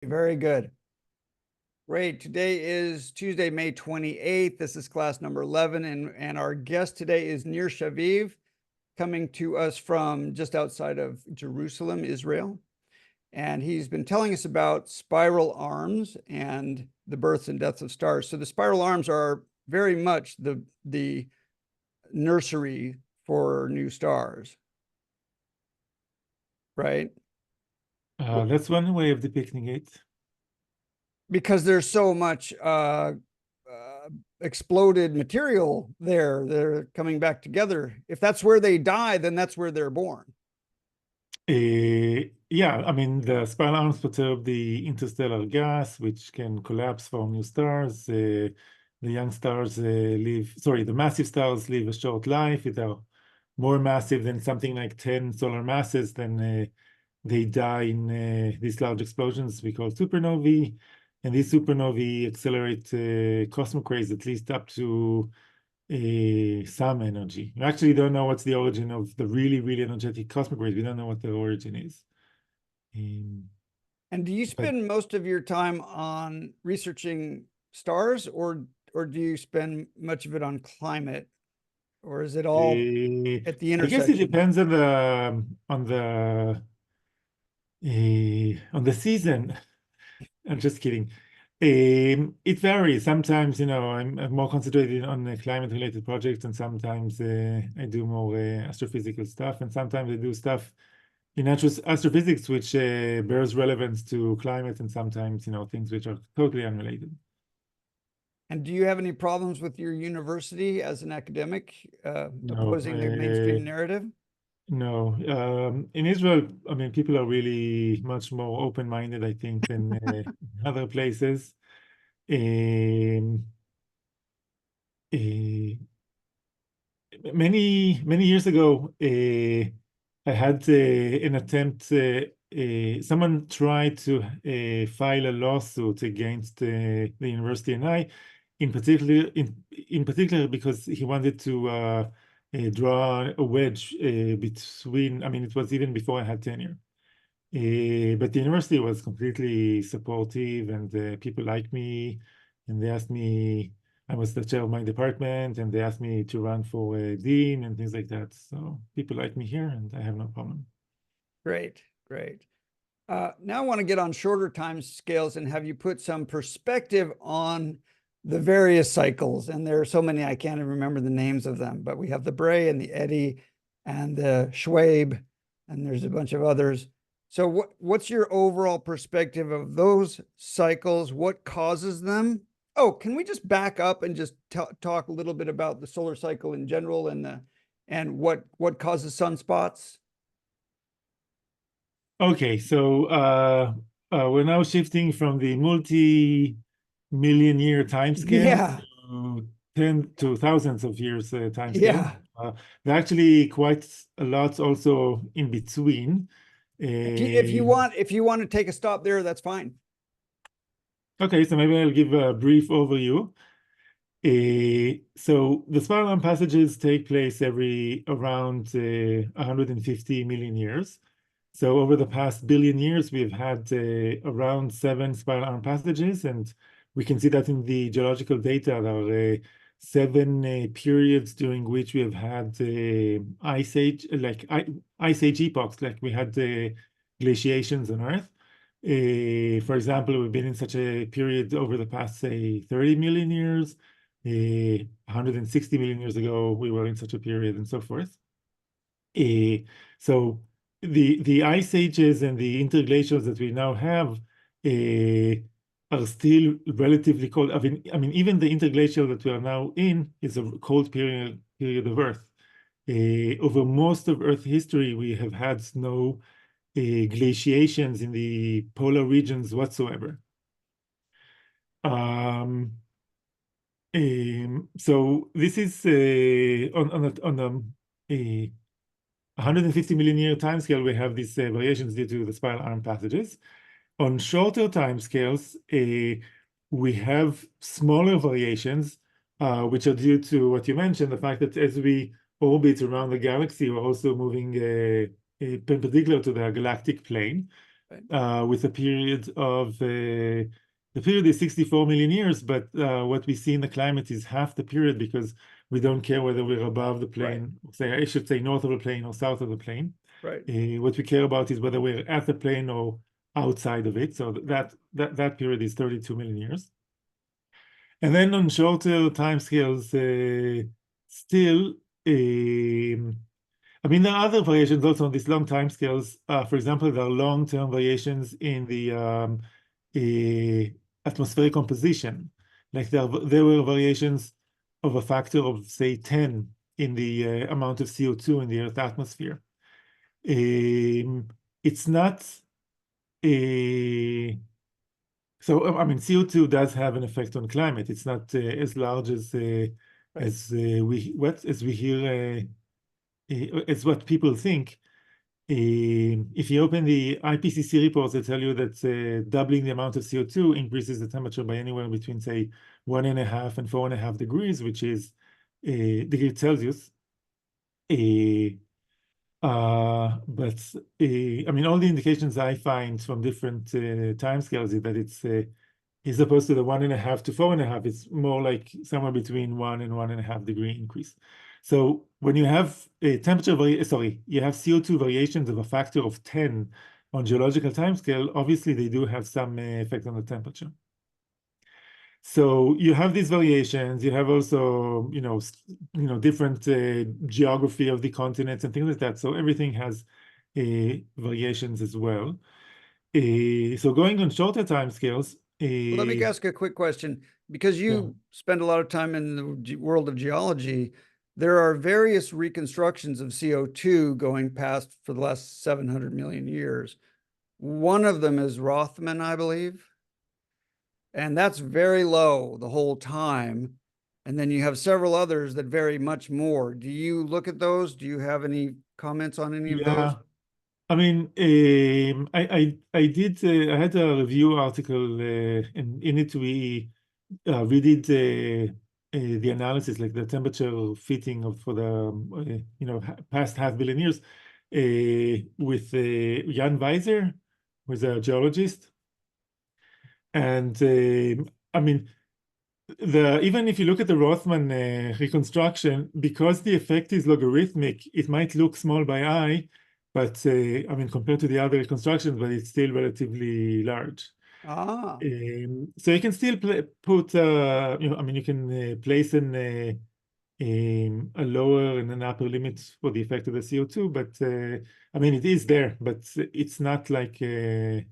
Very good. Great. Today is Tuesday, May 28th. This is class number 11, and our guest today is Nir Shaviv, coming to us from just outside of Jerusalem, Israel. And he's been telling us about spiral arms and the births and deaths of stars. So the spiral arms are very much the nursery for new stars, right? That's one way of depicting it. Because there's so much exploded material there. They're coming back together. If that's where they die, then that's where they're born. Yeah, I mean, the spiral arms perturb the interstellar gas, which can collapse from new stars. The young stars the massive stars live a short life. If they're more massive than something like 10 solar masses, then they die in these large explosions we call supernovae. And these supernovae accelerate cosmic rays at least up to some energy. We actually don't know what's the origin of the really, really energetic cosmic rays. We don't know what the origin is. And do you spend most of your time on researching stars, or do you spend much of it on climate, or is it all at the I guess it intersection? depends on the season. I'm just kidding. It varies. Sometimes, I'm more concentrated on climate-related projects, and sometimes I do more astrophysical stuff, and sometimes I do stuff in astrophysics which bears relevance to climate, and sometimes, things which are totally unrelated. And do you have any problems with your university as an academic opposing the mainstream narrative? No. In Israel, I mean, people are really much more open-minded, I think, than other places. Um, uh, many years ago, I had an attempt. Someone tried to file a lawsuit against the university, and I, in particular, because he wanted to draw a wedge between. I mean, it was even before I had tenure. But the university was completely supportive, and people liked me, and they asked me. I was the chair of my department, and they asked me to run for a dean and things like that. So people like me here, and I have no problem. Great, great. Now I want to get on shorter time scales and have you put some perspective on the various cycles. And there are so many, I can't even remember the names of them, but we have the Bray and the Eddy and the Schwabe, and there's a bunch of others. So what's your overall perspective of those cycles? What causes them? Oh, can we just back up and just talk a little bit about the solar cycle in general and what causes sunspots? Okay, so we're now shifting from the multi-million year timescale Yeah, to ten to thousands of years timescale. yeah. There are actually quite a lot also in between. If you want to take a stop there, that's fine. Okay, so maybe I'll give a brief overview. So the spiral arm passages take place every around 150 million years. So over the past billion years, we've had around 7 spiral arm passages, and we can see that in the geological data. There are 7 periods during which we have had ice age, ice age epochs, like we had glaciations on Earth. For example, we've been in such a period over the past, say, 30 million years. 160 million years ago, we were in such a period, and so forth. So the ice ages and the interglacials that we now have are still relatively cold. I mean, even the interglacial that we are now in is a cold period of Earth. Over most of Earth history, we have had no glaciations in the polar regions whatsoever. So this is on a 150 million year timescale, we have these variations due to the spiral arm passages. On shorter timescales, we have smaller variations, which are due to what you mentioned, the fact that as we orbit around the galaxy, we're also moving perpendicular to the galactic plane. with a period of the period is 64 million years, but what we see in the climate is half the period because we don't care whether we're above the Right. plane, say I should say north of the plane or south of the plane. Right. What we care about is whether we're at the plane or outside of it. So that period is 32 million years. And then on shorter timescales, still, I mean, there are other variations also on these long timescales. For example, there are long-term variations in the atmospheric composition. Like there were variations of a factor of, say, 10 in the amount of CO2 in the Earth atmosphere. It's not a so I mean, CO2 does have an effect on climate. It's not as large as Right. we hear as what people think. If you open the IPCC reports, they tell you that doubling the amount of CO2 increases the temperature by anywhere between, say, 1.5 and 4.5 degrees, which is degrees Celsius. But I mean, all the indications I find from different timescales is that it's as opposed to the 1.5 to 4.5, it's more like somewhere between 1 and 1.5 degree increase. So when you have a you have CO2 variations of a factor of 10 on geological timescale, obviously they do have some effect on the temperature. So you have these variations. You have also, different geography of the continents and things like that. So everything has variations as well. So going on shorter timescales. Well, let me ask a quick question. Because Yeah, you spend a lot of time in the world of geology, there are various reconstructions of CO2 going past for the last 700 million years. One of them is Rothman, I believe. And that's very low the whole time. And then you have several others that vary much more. Do you look at those? Do you have any comments on any of those? yeah. I mean, I had a review article, and in it we did the analysis, like the temperature fitting of for the past half billion years, with Jan Weiser, who's a geologist, and I mean, even if you look at the Rothman reconstruction, because the effect is logarithmic, it might look small by eye, but I mean, compared to the other reconstructions, but it's still relatively large. Ah, So you can still put, I mean, you can place a lower and an upper limit for the effect of the CO2, but I mean, it is there, but it's not like the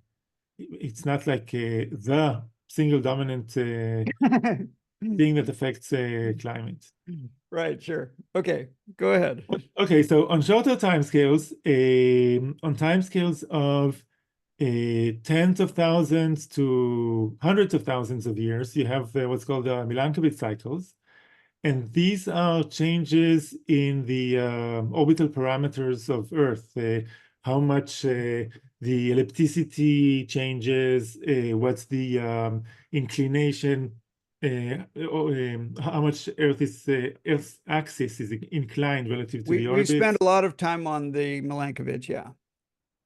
single dominant thing that affects climate. right, sure. Okay, go ahead. Okay, so on shorter timescales, on timescales of tens of thousands to hundreds of thousands of years, you have what's called the Milankovitch cycles. And these are changes in the orbital parameters of Earth, how much the ellipticity changes, what's the inclination, how much Earth's axis is inclined relative to the We spend orbit, a lot of time on the Milankovitch, yeah.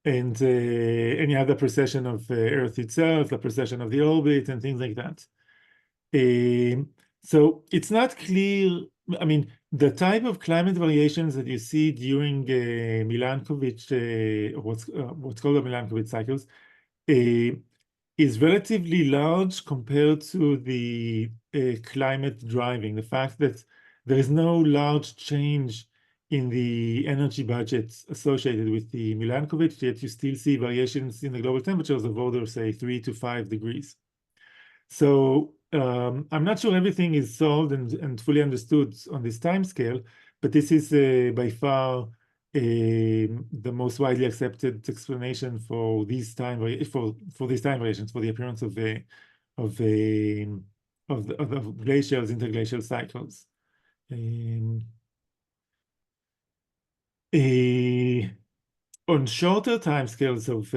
and you have the precession of Earth itself, the precession of the orbit, and things like that. So it's not clear. I mean, the type of climate variations that you see during Milankovitch, what's called the Milankovitch cycles, is relatively large compared to the climate driving. The fact that there is no large change in the energy budgets associated with the Milankovitch, yet you still see variations in the global temperatures of order, say, 3 to 5 degrees. So I'm not sure everything is solved and fully understood on this time scale, but this is by far the most widely accepted explanation for these for these time variations, for the appearance of glacials, interglacial cycles. On shorter timescales of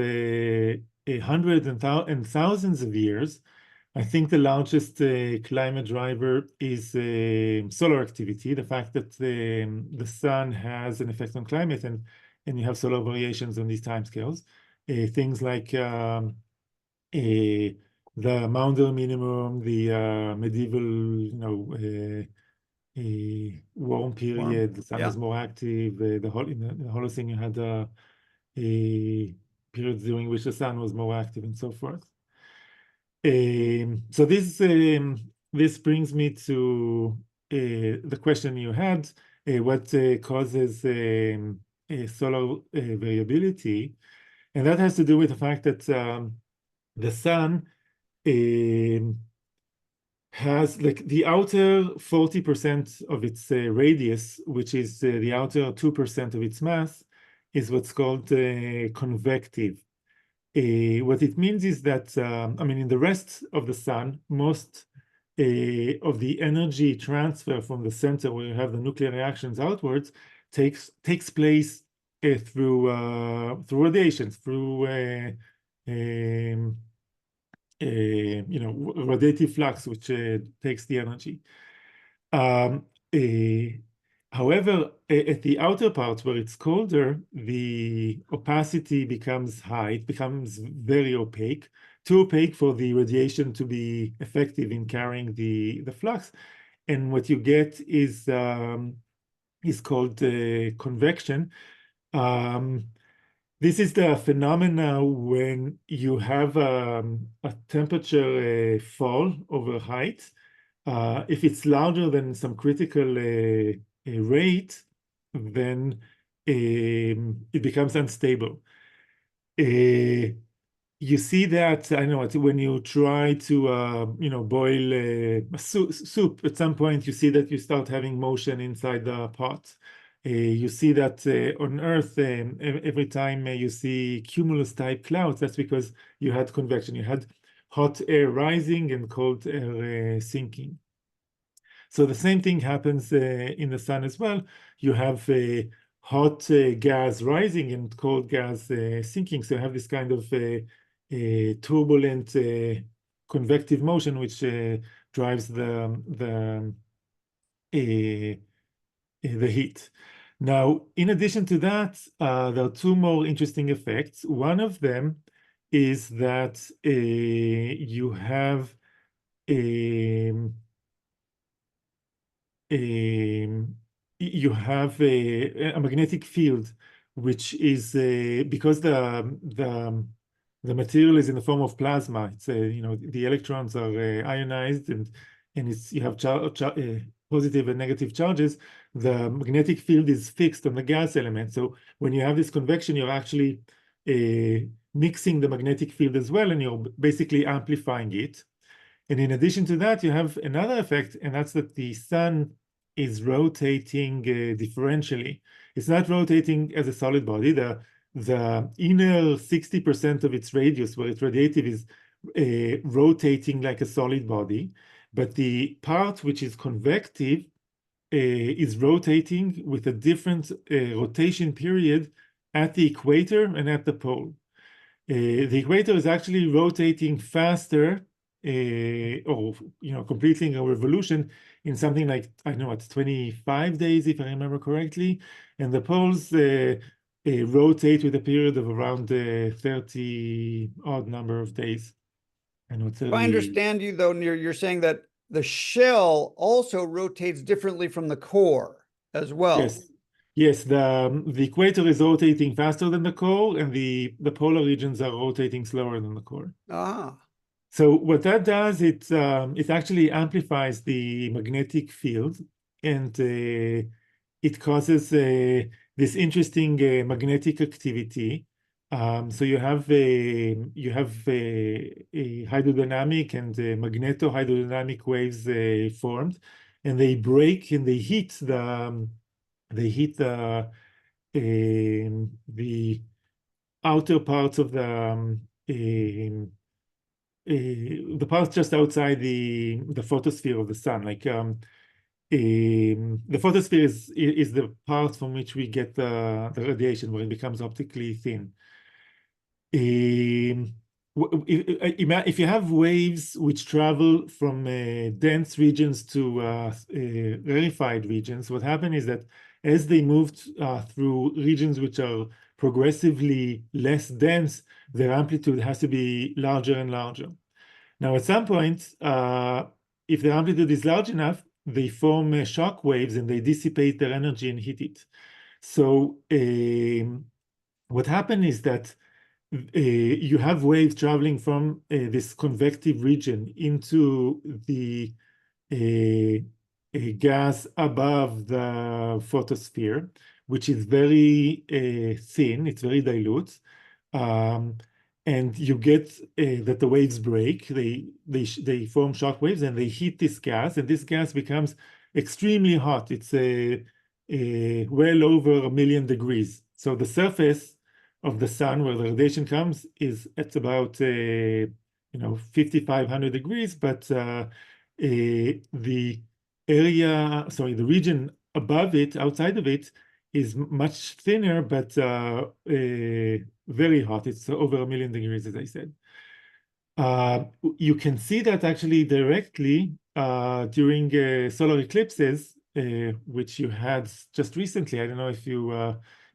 hundreds and thousands of years, I think the largest climate driver is solar activity, the fact that the sun has an effect on climate, and you have solar variations on these timescales. things like the Maunder minimum, the medieval, warm Warm. period. The sun Yeah. was more active. In the Holocene, you had periods during which the sun was more active, and so forth. So this brings me to the question you had: what causes solar variability? And that has to do with the fact that the sun has, like, the outer 40% of its radius, which is the outer 2% of its mass, is what's called convective. What it means is that, I mean, in the rest of the sun, most of the energy transfer from the center, where you have the nuclear reactions outwards, takes place through radiations, through radiative flux, which takes the energy. However, at the outer part where it's colder, the opacity becomes high. It becomes very opaque, too opaque for the radiation to be effective in carrying the flux. And what you get is called convection. This is the phenomena when you have a temperature fall over height. If it's larger than some critical rate, then it becomes unstable. You see that, I know, when you try to boil a soup, at some point you see that you start having motion inside the pot. You see that on Earth, every time you see cumulus type clouds, that's because you had convection. You had hot air rising and cold air sinking. So the same thing happens in the sun as well. You have hot gas rising and cold gas sinking. So you have this kind of turbulent convective motion, which drives the heat. Now, in addition to that, there are two more interesting effects. One of them is that you have a magnetic field, which is because the material is in the form of plasma. It's the electrons are ionized, and you have positive and negative charges. The magnetic field is fixed on the gas element. So when you have this convection, you're actually mixing the magnetic field as well, and you're basically amplifying it. And in addition to that, you have another effect, and that's that the sun is rotating differentially. It's not rotating as a solid body. The inner 60% of its radius, where it's radiative, is rotating like a solid body. But the part which is convective is rotating with a different rotation period at the equator and at the pole. The equator is actually rotating faster, or completing a revolution in something like, I don't know, it's 25 days, if I remember correctly, and the poles rotate with a period of around 30 odd number of days. I know, If I understand you, though, Nir, you're saying that the shell also rotates differently from the core as well. Yes, the equator is rotating faster than the core, and the polar regions are rotating slower than the core. Ah. So what that does, it actually amplifies the magnetic field, and it causes this interesting magnetic activity. So you have a hydrodynamic and magnetohydrodynamic waves formed, and they break and they hit the outer parts of the parts just outside the photosphere of the sun. Like the photosphere is the part from which we get the radiation, where it becomes optically thin. If you have waves which travel from dense regions to rarefied regions, what happens is that as they move through regions which are progressively less dense, their amplitude has to be larger and larger. Now, at some point, if the amplitude is large enough, they form shock waves and they dissipate their energy and heat it. So what happened is that you have waves traveling from this convective region into the a gas above the photosphere, which is very thin, it's very dilute. And you get that the waves break, they form shock waves and they heat this gas, and this gas becomes extremely hot. It's well over 1,000,000 degrees. So the surface of the sun, where the radiation comes, is at about 5,500 degrees, but the area, sorry, the region above it, outside of it, is much thinner, but very hot. It's over 1,000,000 degrees, as I said. You can see that actually directly during solar eclipses, which you had just recently. I don't know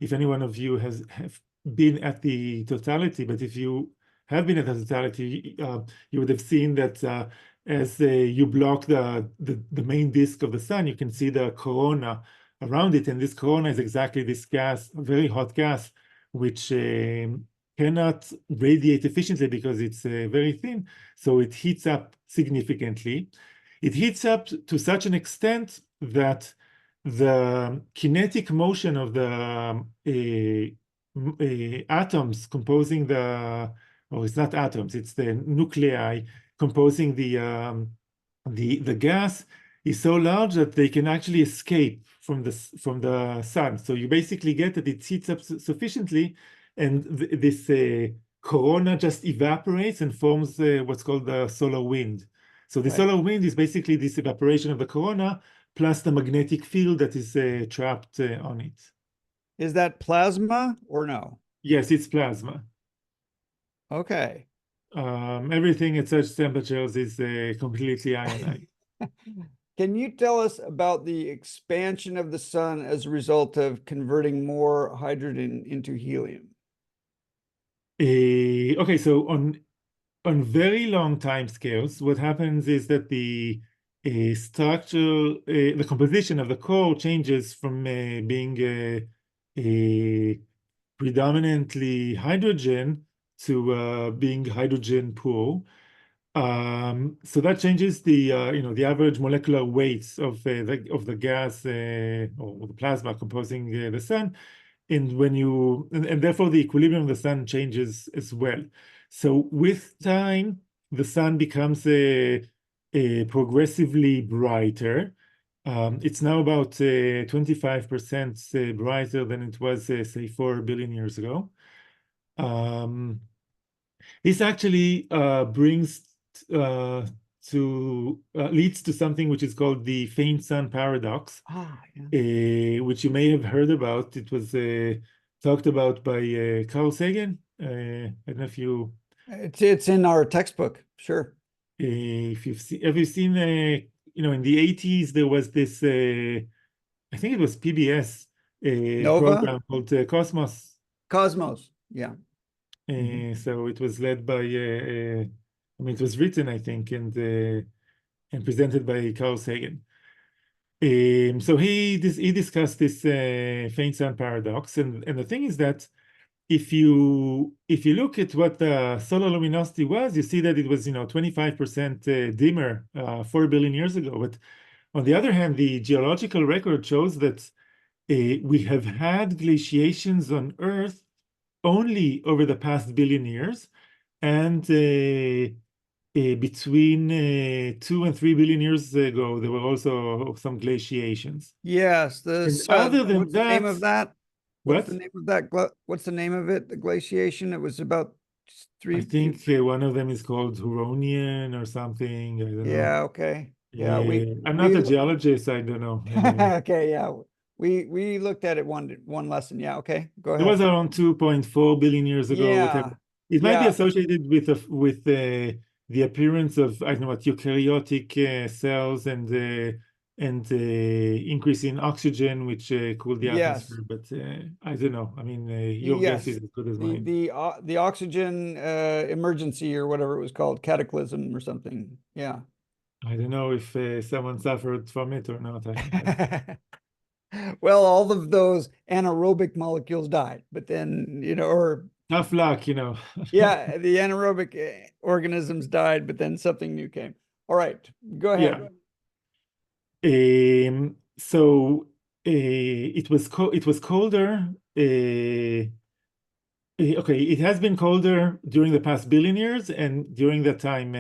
if any one of you have been at the totality, but if you have been at the totality, you would have seen that as you block the main disk of the sun, you can see the corona around it, and this corona is exactly this gas, a very hot gas, which cannot radiate efficiently because it's very thin, so it heats up significantly. It heats up to such an extent that the kinetic motion of the atoms composing or it's not atoms, it's the nuclei composing the gas is so large that they can actually escape from the sun. So you basically get that it heats up sufficiently, and this corona just evaporates and forms what's called the solar wind. So the solar wind is basically this evaporation of the corona plus the magnetic field that is trapped on it. Is that plasma or no? Yes, it's plasma. Okay. Everything at such temperatures is completely ionized. Can you tell us about the expansion of the sun as a result of converting more hydrogen into helium? Okay, so on very long time scales, what happens is that the structure, the composition of the core changes from being predominantly hydrogen to being hydrogen poor. So that changes the the average molecular weights of the gas or the plasma composing the sun, and therefore the equilibrium of the sun changes as well. So with time, the sun becomes progressively brighter. It's now about 25% brighter than it was, say, 4 billion years ago. This actually leads to something which is called the faint sun paradox, which you may have heard about. It was talked about by Carl Sagan. I don't know if you... It's in our textbook, sure. If have you seen, in the 80s, there was this, I think it was PBS Nova? program called Cosmos. Cosmos, yeah. So it was led by, it was written, I think, and presented by Carl Sagan. So he discussed this faint sun paradox, and the thing is that if you look at what the solar luminosity was, you see that it was 25% dimmer 4 billion years ago. But on the other hand, the geological record shows that we have had glaciations on Earth only over the past billion years, and between 2 and 3 billion years ago, there were also some glaciations. Yes, And other than what's the name of that? What's what? the name of that? What's the name of it? The glaciation? It was about I think one of them is called Huronian or something. I don't know. Yeah, okay. Yeah, I'm not a geologist. I don't know. Okay, yeah. We looked at it one lesson. Yeah, okay. Go It was ahead. around 2.4 billion years ago, whatever. Yeah. It might be Yeah. associated with the appearance of, I don't know what, eukaryotic cells and and increase in oxygen, which cool the Yes. atmosphere. But I don't know. I mean, your guess is Yes. as good as The mine. the uh, the oxygen emergency or whatever it was called, cataclysm or something. Yeah. I don't know if someone suffered from it or not. Well, all of those anaerobic molecules died, but then, or Tough luck, you know. yeah, the anaerobic organisms died, but then something new came. All right, go Yeah. ahead. So it was colder. Okay, it has been colder during the past billion years, and during that time,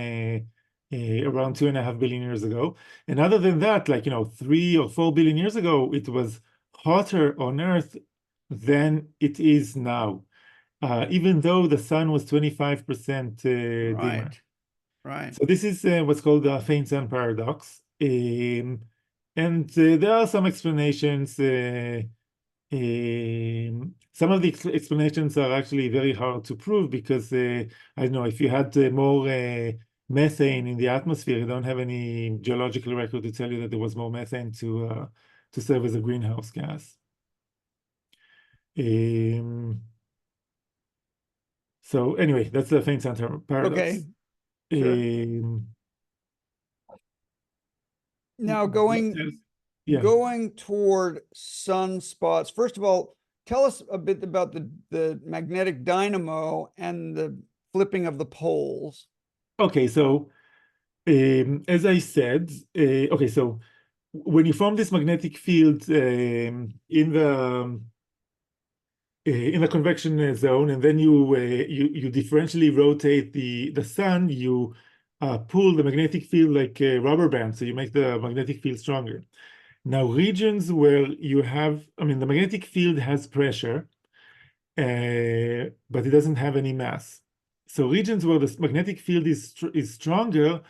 around 2.5 billion years ago. And other than that, like 3 or 4 billion years ago, it was hotter on Earth than it is now. Even though the sun was 25% dimmer. Right, right. So this is what's called the faint sun paradox. And there are some explanations. Some of the explanations are actually very hard to prove because I don't know, if you had more methane in the atmosphere, you don't have any geological record to tell you that there was more methane to serve as a greenhouse gas. Um, so anyway, that's the faint sun paradox. Okay, sure. Um, Now what else? Yeah. going toward sunspots. First of all, tell us a bit about the magnetic dynamo and the flipping of the poles. Okay, so as I said, okay, so when you form this magnetic field in the convection zone, and then you differentially rotate the sun, you pull the magnetic field like a rubber band, so you make the magnetic field stronger. Now, regions where you have, I mean, the magnetic field has pressure, but it doesn't have any mass. So regions where the magnetic field is stronger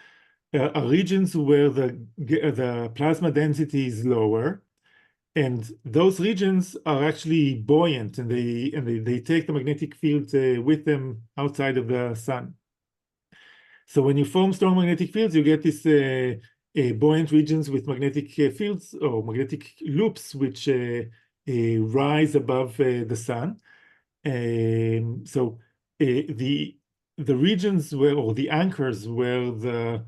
are regions where the plasma density is lower, and those regions are actually buoyant, and they take the magnetic field with them outside of the sun. So when you form strong magnetic fields, you get these buoyant regions with magnetic fields or magnetic loops, which rise above the sun. So the regions where, or the anchors where the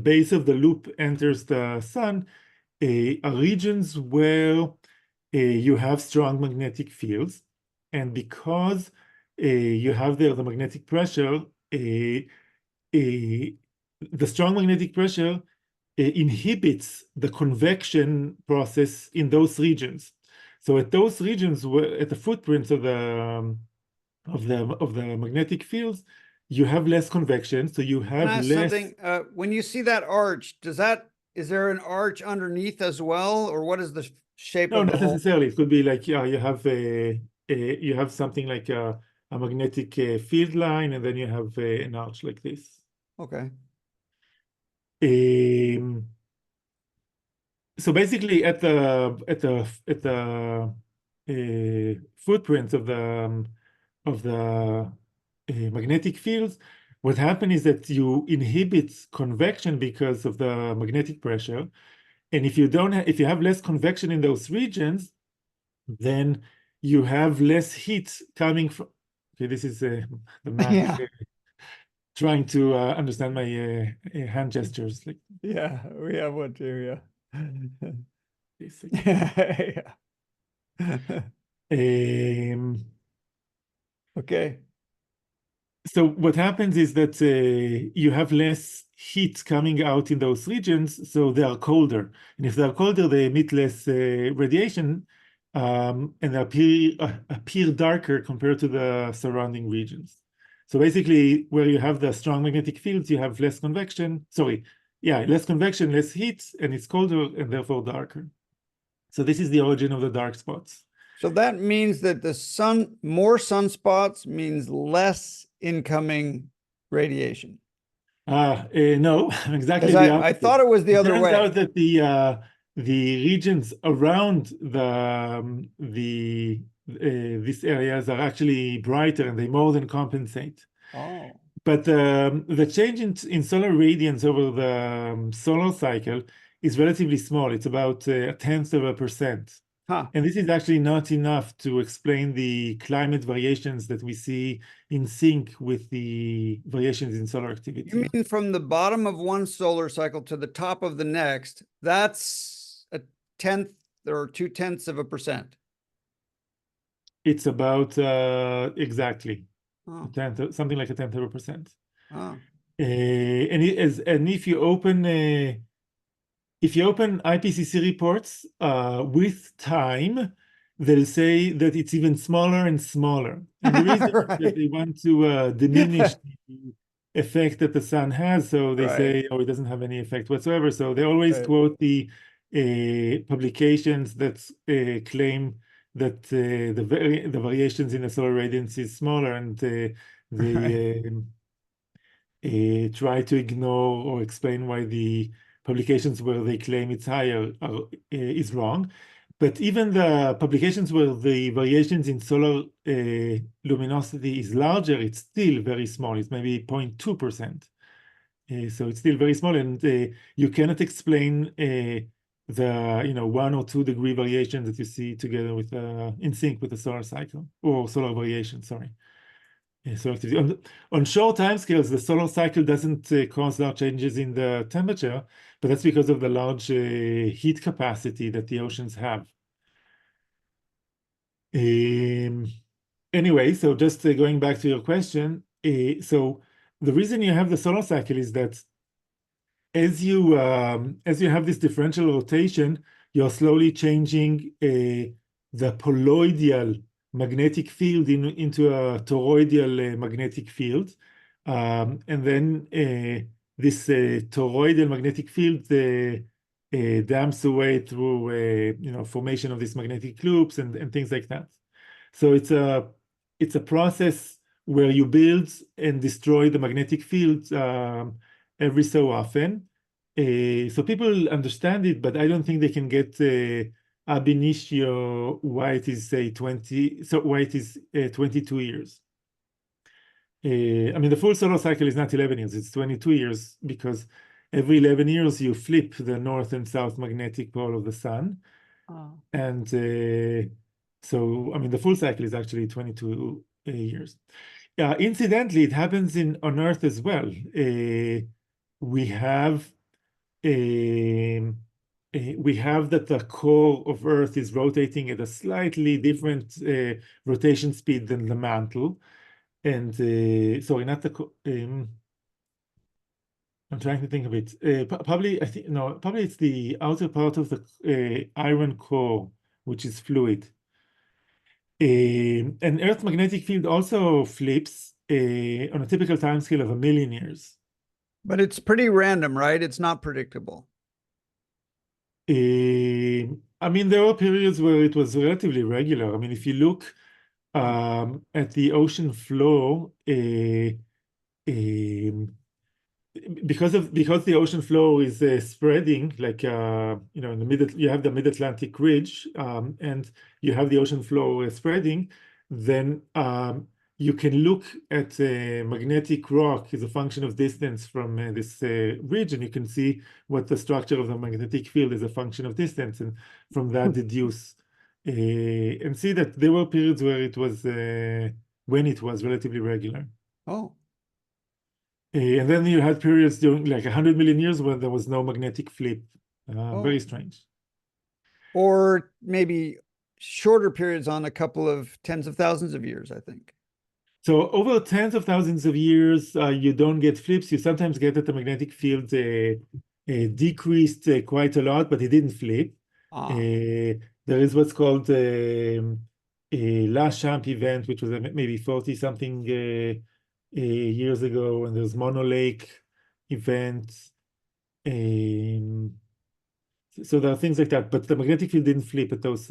base of the loop enters the sun are regions where you have strong magnetic fields, and because you have there the magnetic pressure, the strong magnetic pressure inhibits the convection process in those regions. So at those regions, where, at the footprints of the magnetic fields, you have less convection, so you Can have I ask less. something? When you see that arch, is there an arch underneath as well, or what is the shape No, of the not hole? necessarily. It could be like, yeah, you have something like a magnetic field line, and then you have an arch like this. Okay. Um, so basically, at the footprints of the magnetic fields, what happens is that you inhibit convection because of the magnetic pressure, and if you have less convection in those regions, then you have less heat coming from. Okay, this is the Mac Yeah. trying to understand my hand gestures like Yeah, we have one too. Yeah. this. Yeah. Um, Okay. so what happens is that you have less heat coming out in those regions, so they are colder. And if they are colder, they emit less radiation, and appear darker compared to the surrounding regions. So basically, where you have the strong magnetic fields, you have less convection. Sorry, yeah, less convection, less heat, and it's colder and therefore darker. So this is the origin of the dark spots. So that means that more sunspots means less incoming radiation. No, exactly Because the I opposite. thought it was the It other turns way. out that the regions around the these areas are actually brighter, and they more than compensate. Oh. But the change in solar radiance over the solar cycle is relatively small. It's about a tenth of a percent. Huh. And this is actually not enough to explain the climate variations that we see in sync with the variations in solar You activity. mean from the bottom of one solar cycle to the top of the next, that's a tenth or 2/10 of a percent. It's about exactly Oh, something like a tenth of a percent. oh. And if you open IPCC reports with time, they'll say that it's even smaller and smaller. And the reason is that Right. they want to diminish the effect that the sun has. So they Right. say, oh, it doesn't have any effect whatsoever. So they always Right. quote the publications that claim that the variations in the solar radiance is smaller, and Right. they try to ignore or explain why the publications where they claim it's higher is wrong. But even the publications where the variations in solar luminosity is larger, it's still very small. It's maybe 0.2%. So it's still very small, and you cannot explain the 1 or 2 degree variation that you see together with in sync with the solar cycle or solar variation. Sorry. So activity. On short timescales, the solar cycle doesn't cause large changes in the temperature, but that's because of the large heat capacity that the oceans have. Um, anyway, so just going back to your question, so the reason you have the solar cycle is that as you have this differential rotation, you're slowly changing the poloidal magnetic field into a toroidal magnetic field. And then this toroidal magnetic field damps away through formation of these magnetic loops and things like that. So it's a process where you build and destroy the magnetic field every so often. So people understand it, but I don't think they can get ab initio why it is say 20, so why it is 22 years. I mean, the full solar cycle is not 11 years, it's 22 years, because every 11 years you flip the north and south magnetic pole of the sun. Oh. And so, I mean, the full cycle is actually 22 years. Incidentally, it happens on Earth as well. We have we have that the core of Earth is rotating at a slightly different rotation speed than the mantle. And sorry, not the I'm trying to think of it. Probably, I think, no, probably it's the outer part of the iron core, which is fluid. An Earth magnetic field also flips on a typical timescale of 1 million years. But it's pretty random, right? It's not predictable. I mean, there are periods where it was relatively regular. I mean, if you look Huh. at the ocean floor, um, because the ocean floor is spreading, like in the you have the mid-Atlantic ridge, and you have the ocean floor spreading, then you can look at magnetic rock as a function of distance from this ridge, and you can see what the structure of the magnetic field is a function of distance, and from that deduce and see that there were periods where it was when it was relatively regular. Oh. And then you had periods during like 100 million years when there was no magnetic flip. Very Oh. strange. Or maybe shorter periods on a couple of tens of thousands of years, I think. So over tens of thousands of years, you don't get flips. You sometimes get that the magnetic field decreased quite a lot, but it didn't flip. Ah. There is what's called a last champ event, which was maybe 40 something years ago, and there's Mono Lake event. Um, So there are things like that, but the magnetic field didn't flip at those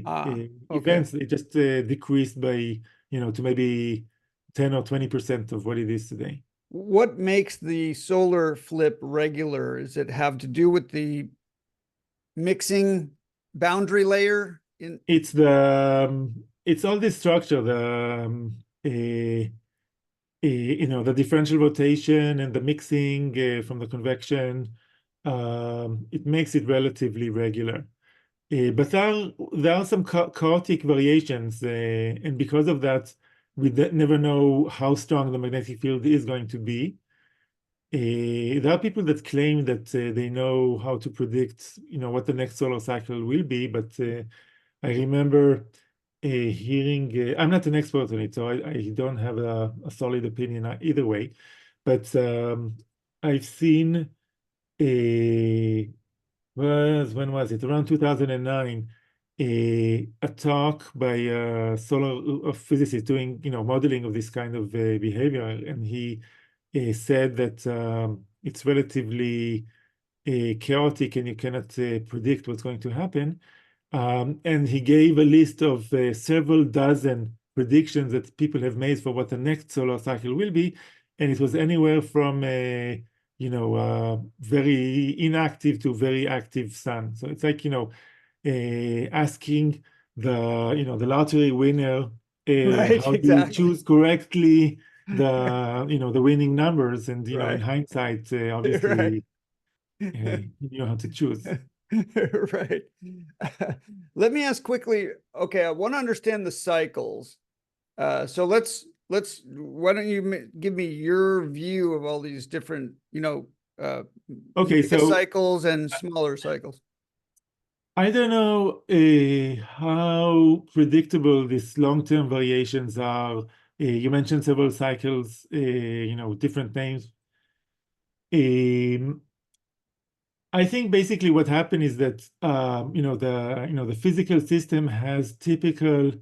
Ah. Okay. events. It just decreased by, to maybe 10 or 20% of what it is today. What makes the solar flip regular? Does it have to do with the mixing boundary layer in? It's all this structure, the differential rotation and the mixing from the convection. it makes it relatively regular. But there are some chaotic variations, and because of that, we never know how strong the magnetic field is going to be. There are people that claim that they know how to predict, what the next solar cycle will be, but I remember hearing, I'm not an expert on it, so I don't have a solid opinion either way, but I've seen when was it? Around 2009, a talk by a solar physicist doing, modeling of this kind of behavior, and he said that it's relatively chaotic and you cannot predict what's going to happen. And he gave a list of several dozen predictions that people have made for what the next solar cycle will be, and it was anywhere from very inactive to very active sun. So it's like asking the lottery winner Right, how to exactly. choose correctly the winning numbers, and in Right, hindsight, right. obviously you know how to choose. Right. Let me ask quickly. Okay, I want to understand the cycles. So why don't you give me your view of all these different, Okay, mega so cycles and smaller cycles? I don't know how predictable these long-term variations are. You mentioned several cycles, different names. Um, I think basically what happened is that the physical system has typical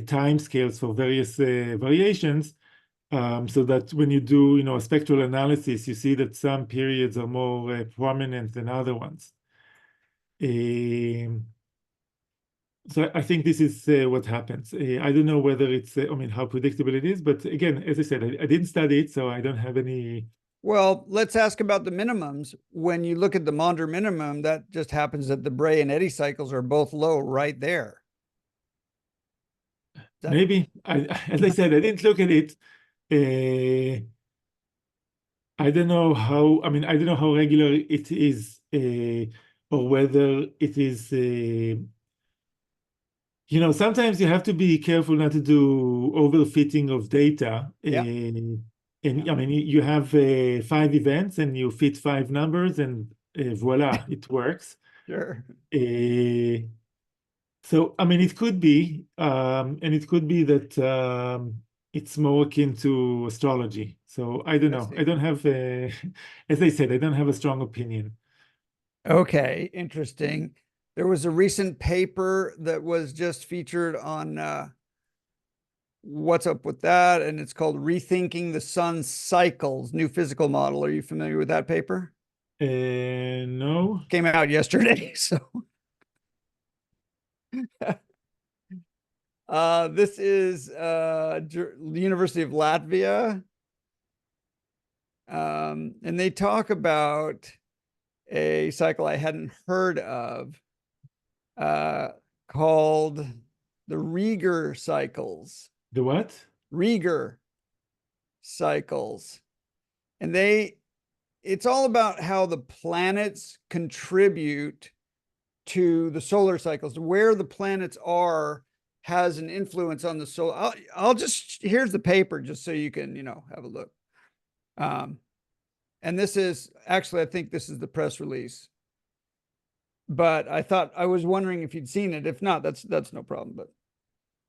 time scales for various variations, so that when you do a spectral analysis, you see that some periods are more prominent than other ones. Um, So I think this is what happens. I don't know whether it's, how predictable it is, but again, as I said, I didn't study it, so I don't have any. Well, let's ask about the minimums. When you look at the Maunder minimum, that just happens that the Bray and eddy cycles are both low right there. That Maybe, as I said, I didn't look at it. Uh, I don't know how, I don't know how regular it is, or whether it is, sometimes you have to be careful not to do overfitting of data. yeah, And yeah, you have 5 events and you fit 5 numbers, and voila, it works. sure. Uh, so, it could be, and it could be that it's more akin to astrology. So I don't I know. I see. don't have, as I said, I don't have a strong opinion. Okay, interesting. There was a recent paper that was just featured on What's Up with That, and it's called Rethinking the Sun's Cycles, New Physical Model. Are you familiar with that paper? No. Came out yesterday. So this is the University of Latvia. And they talk about a cycle I hadn't heard of uh, called the Rieger cycles. The what? Rieger cycles. And it's all about how the planets contribute to the solar cycles. Where the planets are has an influence on the solar. I'll just, here's the paper just so you can, have a look. And this is actually, I think this is the press release. But I was wondering if you'd seen it. If not, that's no problem. But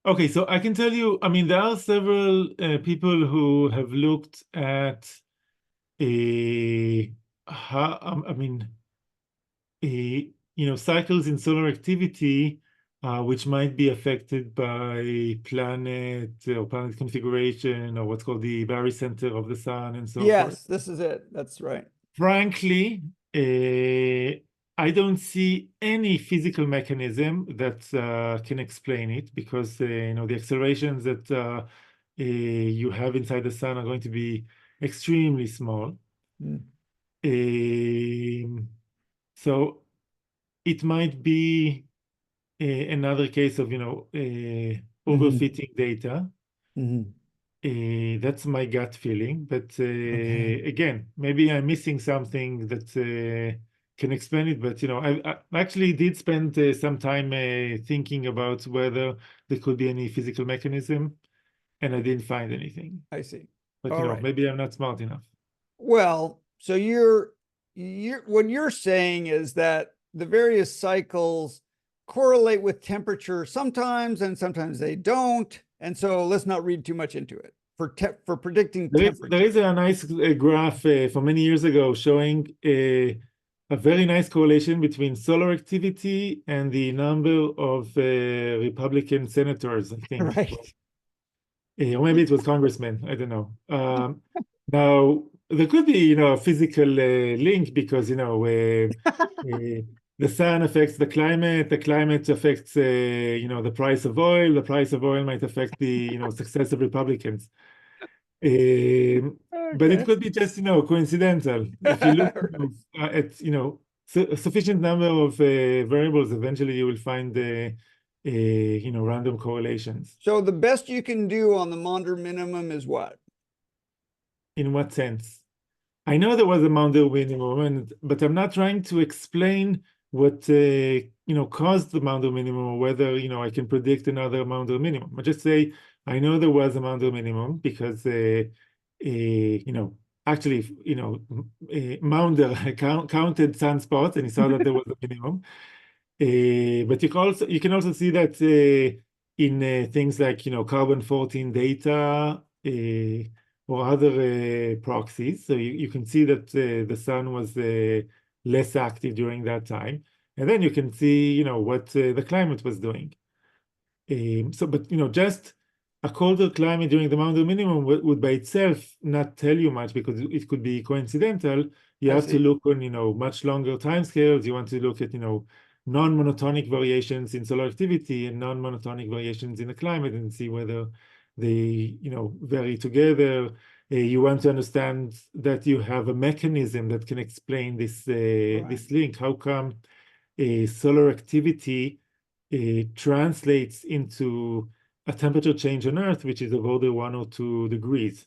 Okay, so I can tell you, there are several people who have looked at a how, cycles in solar activity, which might be affected by planet or planet configuration, or what's called the barycenter of the sun, and so forth. yes, this is it. That's right. Frankly, I don't see any physical mechanism that can explain it, because the accelerations that you have inside the sun are going to be extremely small. Mm. Um, so it might be another case of Mhm. overfitting data. Mhm. That's my gut feeling, but Okay. again, maybe I'm missing something that can explain it, but I actually did spend some time thinking about whether there could be any physical mechanism, and I didn't find anything. I see. But All right. maybe I'm not smart enough. Well, so you're what you're saying is that the various cycles correlate with temperature sometimes and sometimes they don't. And so let's not read too much into it for predicting There is temperature. a nice graph from many years ago showing a very nice correlation between solar activity and the number of Republican senators, I think. Right. Or maybe it was congressmen, I don't know. Now, there could be, a physical link because, the sun affects the climate affects, the price of oil, the price of oil might affect the, success of Republicans. But it Okay. could be just, coincidental. If you look at, a sufficient number of variables, eventually you will find random correlations. So the best you can do on the Maunder minimum is what? In what sense? I know there was a Maunder minimum, but I'm not trying to explain what caused the Maunder minimum, or whether I can predict another Maunder minimum. I just say I know there was a Maunder minimum because actually Maunder counted sunspots and he saw that there was a minimum. But you can also see that in things like carbon-14 data or other proxies. So you can see that the sun was less active during that time, and then you can see what the climate was doing. But just a colder climate during the Maunder minimum would by itself not tell you much because it could be coincidental. You I have to see. look on much longer time scales. You want to look at non-monotonic variations in solar activity and non-monotonic variations in the climate and see whether they vary together. You want to understand that you have a mechanism that can explain this Right. this link. How come solar activity translates into a temperature change on Earth, which is of order 1 or 2 degrees,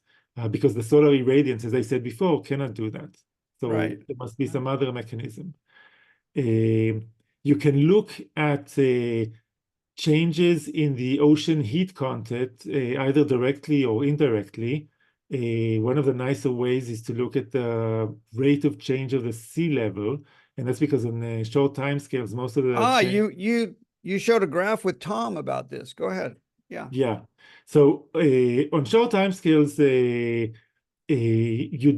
because the solar irradiance, as I said before, cannot do that. So Right. there must be some other mechanism. You can look at changes in the ocean heat content, either directly or indirectly. One of the nicer ways is to look at the rate of change of the sea level, and that's because on short time scales, most of the change. You showed a graph with Tom about this. Go ahead. Yeah. Yeah. So on short time scales, you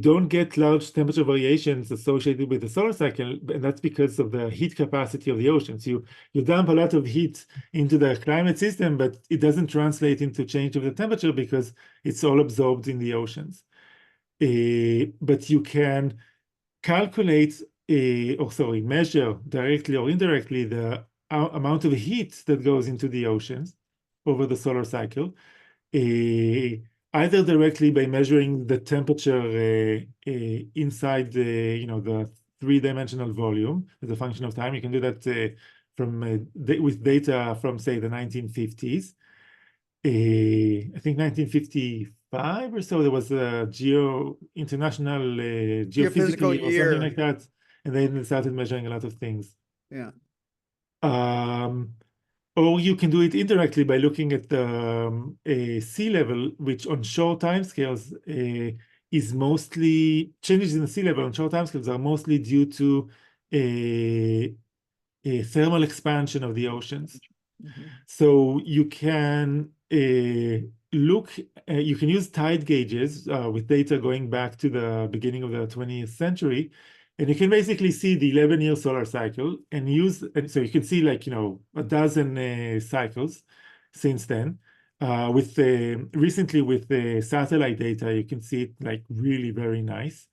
don't get large temperature variations associated with the solar cycle, and that's because of the heat capacity of the oceans. You dump a lot of heat into the climate system, but it doesn't translate into change of the temperature because it's all absorbed in the oceans. But you can calculate, measure directly or indirectly the amount of heat that goes into the oceans over the solar cycle, either directly by measuring the temperature inside the three-dimensional volume as a function of time. You can do that with data from, say, the 1950s. I think 1955 or so, there was a international Geophysical geophysical or something year. like that, and they started measuring a lot of things. Yeah. Or you can do it indirectly by looking at the sea level, which on short timescales is mostly changes in the sea level on short timescales are mostly due to a thermal expansion of the oceans. Mhm. So you can you can use tide gauges with data going back to the beginning of the 20th century, and you can basically see the 11-year solar cycle and so you can see like, a dozen cycles since then. Recently with the satellite data, you can see it like really very nice.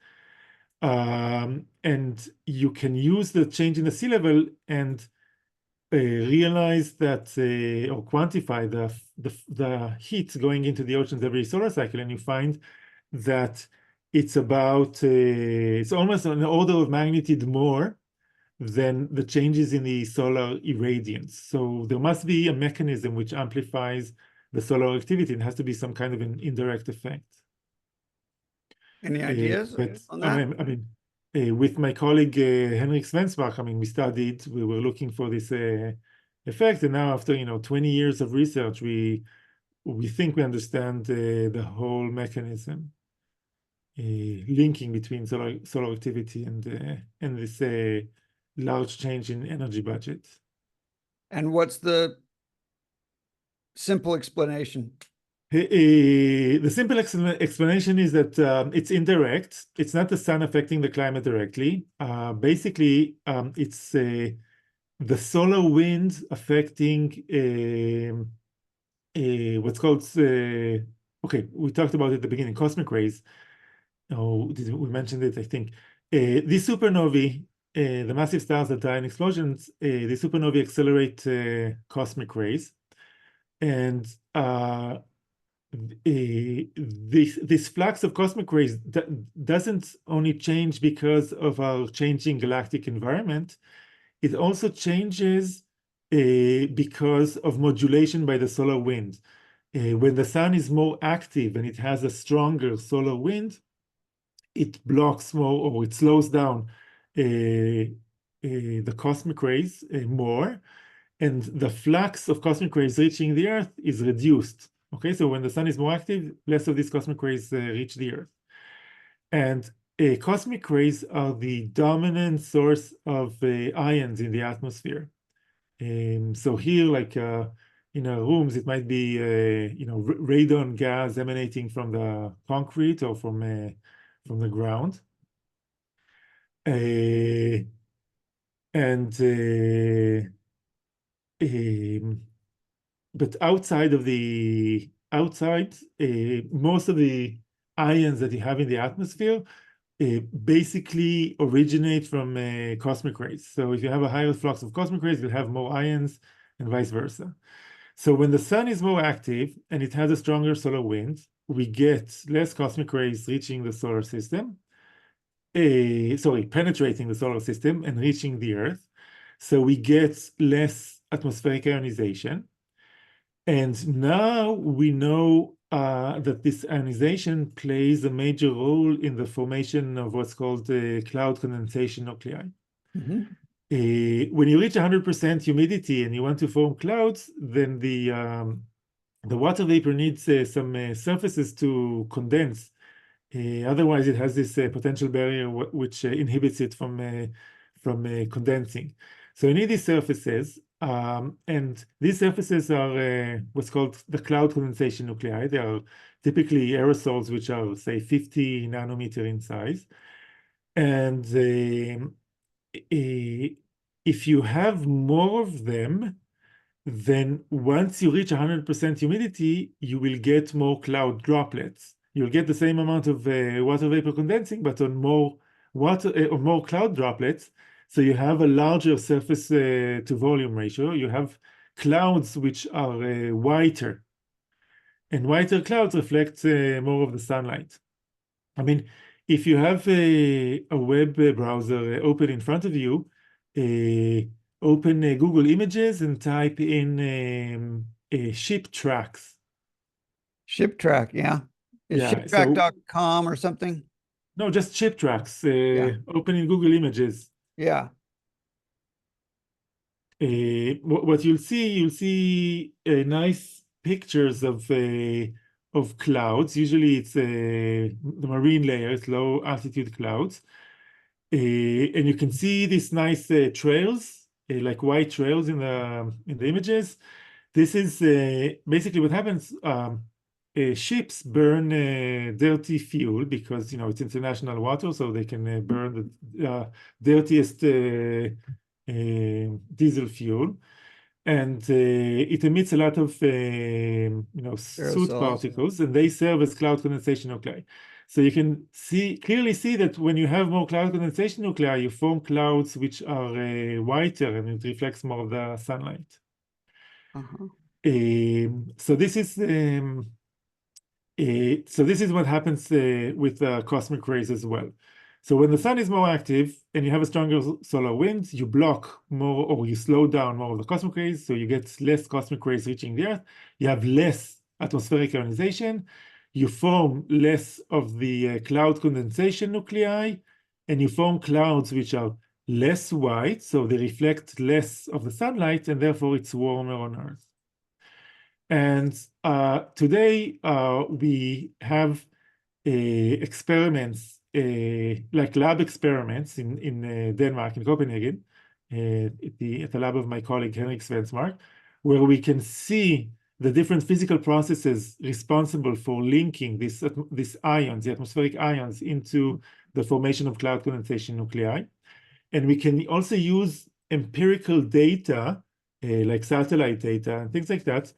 And you can use the change in the sea level and realize that or quantify the heat going into the oceans every solar cycle, and you find that it's almost an order of magnitude more than the changes in the solar irradiance. So there must be a mechanism which amplifies the solar activity. It has to be some kind of an indirect effect. Any ideas But on I that? mean, with my colleague Henrik Svensbach, I mean, we were looking for this effect, and now after 20 years of research, we think we understand the whole mechanism linking between solar activity and this large change in energy budget. And what's the simple explanation? The simple explanation is that it's indirect. It's not the sun affecting the climate directly. Basically, it's the solar wind affecting what's called, okay, we talked about it at the beginning, cosmic rays. Oh, we mentioned it, I think. These supernovae, the massive stars that die in explosions, the supernovae accelerate cosmic rays. And this flux of cosmic rays doesn't only change because of our changing galactic environment, it also changes because of modulation by the solar wind. When the sun is more active and it has a stronger solar wind, it blocks more, or it slows down the cosmic rays more, and the flux of cosmic rays reaching the Earth is reduced. Okay, so when the sun is more active, less of these cosmic rays reach the Earth. And cosmic rays are the dominant source of ions in the atmosphere. So here, like in our rooms, it might be radon gas emanating from the concrete or from the ground. But outside, most of the ions that you have in the atmosphere basically originate from cosmic rays. So if you have a higher flux of cosmic rays, you'll have more ions and vice versa. So when the sun is more active and it has a stronger solar wind, we get less cosmic rays reaching the solar system, penetrating the solar system and reaching the Earth. So we get less atmospheric ionization. And now we know that this ionization plays a major role in the formation of what's called cloud condensation nuclei. Mhm. When you reach 100% humidity and you want to form clouds, then the water vapor needs some surfaces to condense. Otherwise, it has this potential barrier which inhibits it from condensing. So you need these surfaces, and these surfaces are what's called the cloud condensation nuclei. They are typically aerosols which are, say, 50 nanometer in size. And if you have more of them, then once you reach 100% humidity, you will get more cloud droplets. You'll get the same amount of water vapor condensing, but on more more cloud droplets. So you have a larger surface to volume ratio. You have clouds which are whiter, and whiter clouds reflect more of the sunlight. I mean, if you have a web browser open in front of you, open Google Images and type in ship tracks. Ship track, yeah. Is Yeah, so shiptrack.com or something? no, just ship tracks. Yeah. Open in Google Images. Yeah. What you'll see nice pictures of clouds. Usually it's the marine layers, low altitude clouds. And you can see these nice trails, like white trails in the images. This is basically what happens. Ships burn dirty fuel because it's international water, so they can burn the dirtiest diesel fuel, and it emits a lot of soot Aerosols. particles, and they serve as cloud condensation nuclei. So you can clearly see that when you have more cloud condensation nuclei, you form clouds which are whiter, and it reflects more of the sunlight. Uh-huh. So this is what happens with cosmic rays as well. So when the sun is more active and you have a stronger solar wind, you block more, or you slow down more of the cosmic rays, so you get less cosmic rays reaching the Earth. You have less atmospheric ionization. You form less of the cloud condensation nuclei, and you form clouds which are less white, so they reflect less of the sunlight, and therefore it's warmer on Earth. And today we have experiments, like lab experiments in Denmark, in Copenhagen, at the lab of my colleague Henrik Svensmark, where we can see the different physical processes responsible for linking these ions, the atmospheric ions, into the formation of cloud condensation nuclei. And we can also use empirical data, like satellite data and things like that,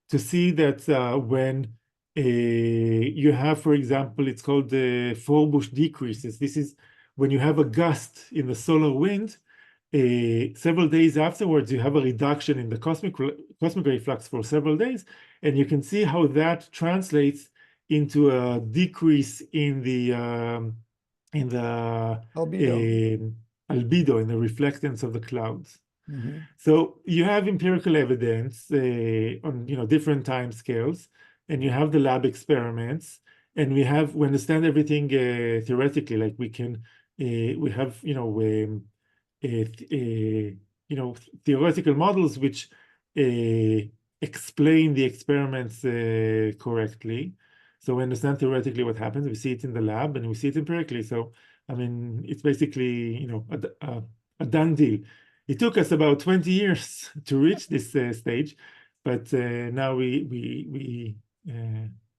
to see that when you have, for example, it's called the Forbush decreases. This is when you have a gust in the solar wind, several days afterwards, you have a reduction in the cosmic ray flux for several days, and you can see how that translates into a decrease in the Albedo. albedo, in the reflectance of the clouds. Mhm. So you have empirical evidence on different time scales, and you have the lab experiments, and we understand everything theoretically. Like we have theoretical models which explain the experiments correctly. So we understand theoretically what happens. We see it in the lab, and we see it empirically. So I mean, it's basically a done deal. It took us about 20 years to reach this stage, but now we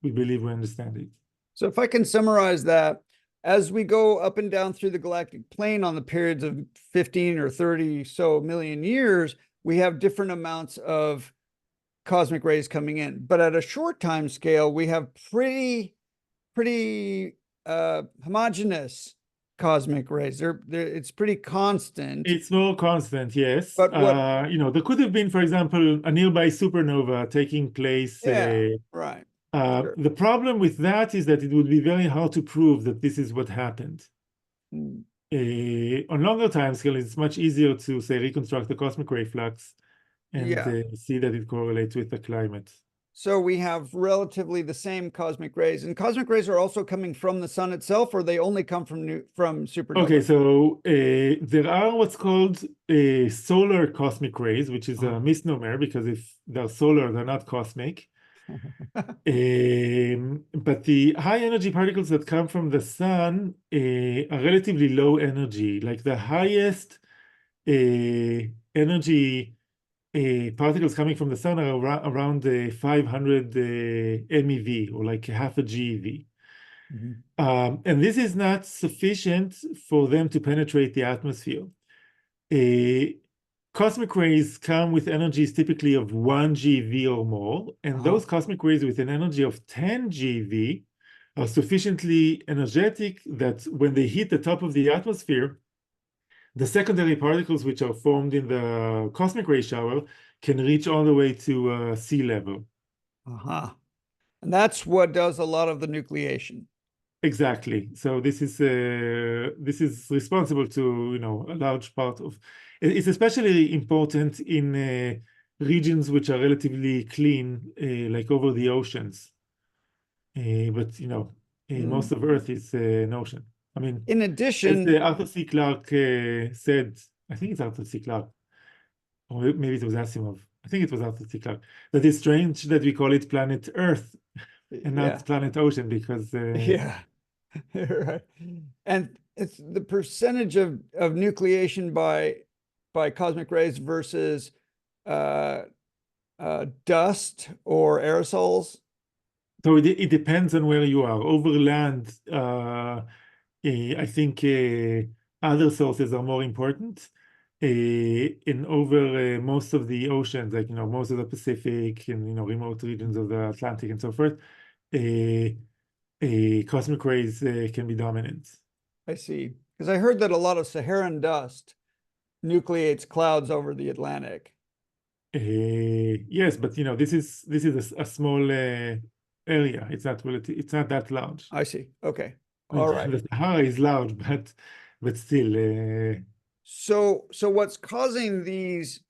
believe we understand it. So if I can summarize that, as we go up and down through the galactic plane on the periods of 15 or 30 so million years, we have different amounts of cosmic rays coming in. But at a short time scale, we have pretty homogeneous cosmic rays. It's pretty constant. It's more constant, yes. But what? There could have been, for example, a nearby supernova taking place. Yeah, right. Sure. The problem with that is that it would be very hard to prove that this is what happened. Mm. On longer time scale, it's much easier to, say, reconstruct the cosmic ray flux and Yeah. see that it correlates with the climate. So we have relatively the same cosmic rays, and cosmic rays are also coming from the sun itself, or they only come from supernovas? Okay, so there are what's called solar cosmic rays, which is a misnomer, because if they're solar, they're not cosmic. But the high energy particles that come from the sun are relatively low energy. Like the highest energy particles coming from the sun are around 500 MeV, or like half a GeV. And this is not sufficient for them to penetrate the atmosphere. Cosmic rays come with energies typically of 1 GeV or more, and those cosmic rays with an energy of 10 GeV are sufficiently energetic that when they hit the top of the atmosphere, the secondary particles which are formed in the cosmic ray shower can reach all the way to sea level. And that's what does a lot of the nucleation. Exactly. So this is responsible to a large part of. It's especially important in regions which are relatively clean, like over the oceans. But most of Earth is an ocean. I mean, in addition, as Arthur C. Clarke said, I think it's Arthur C. Clarke, or maybe it was Asimov. I think it was Arthur C. Clarke, that it's strange that we call it planet Earth and not planet Ocean, because yeah. Right. And it's the percentage of nucleation by cosmic rays versus dust or aerosols. So it depends on where you are. Over land, I think other sources are more important. In over most of the oceans, like most of the Pacific and remote regions of the Atlantic and so forth, cosmic rays can be dominant. I see. Because I heard that a lot of Saharan dust nucleates clouds over the Atlantic. Yes, but this is a small area. It's not that large. I see. Okay. I mean, All right. the Sahara is large, but still. So what's causing these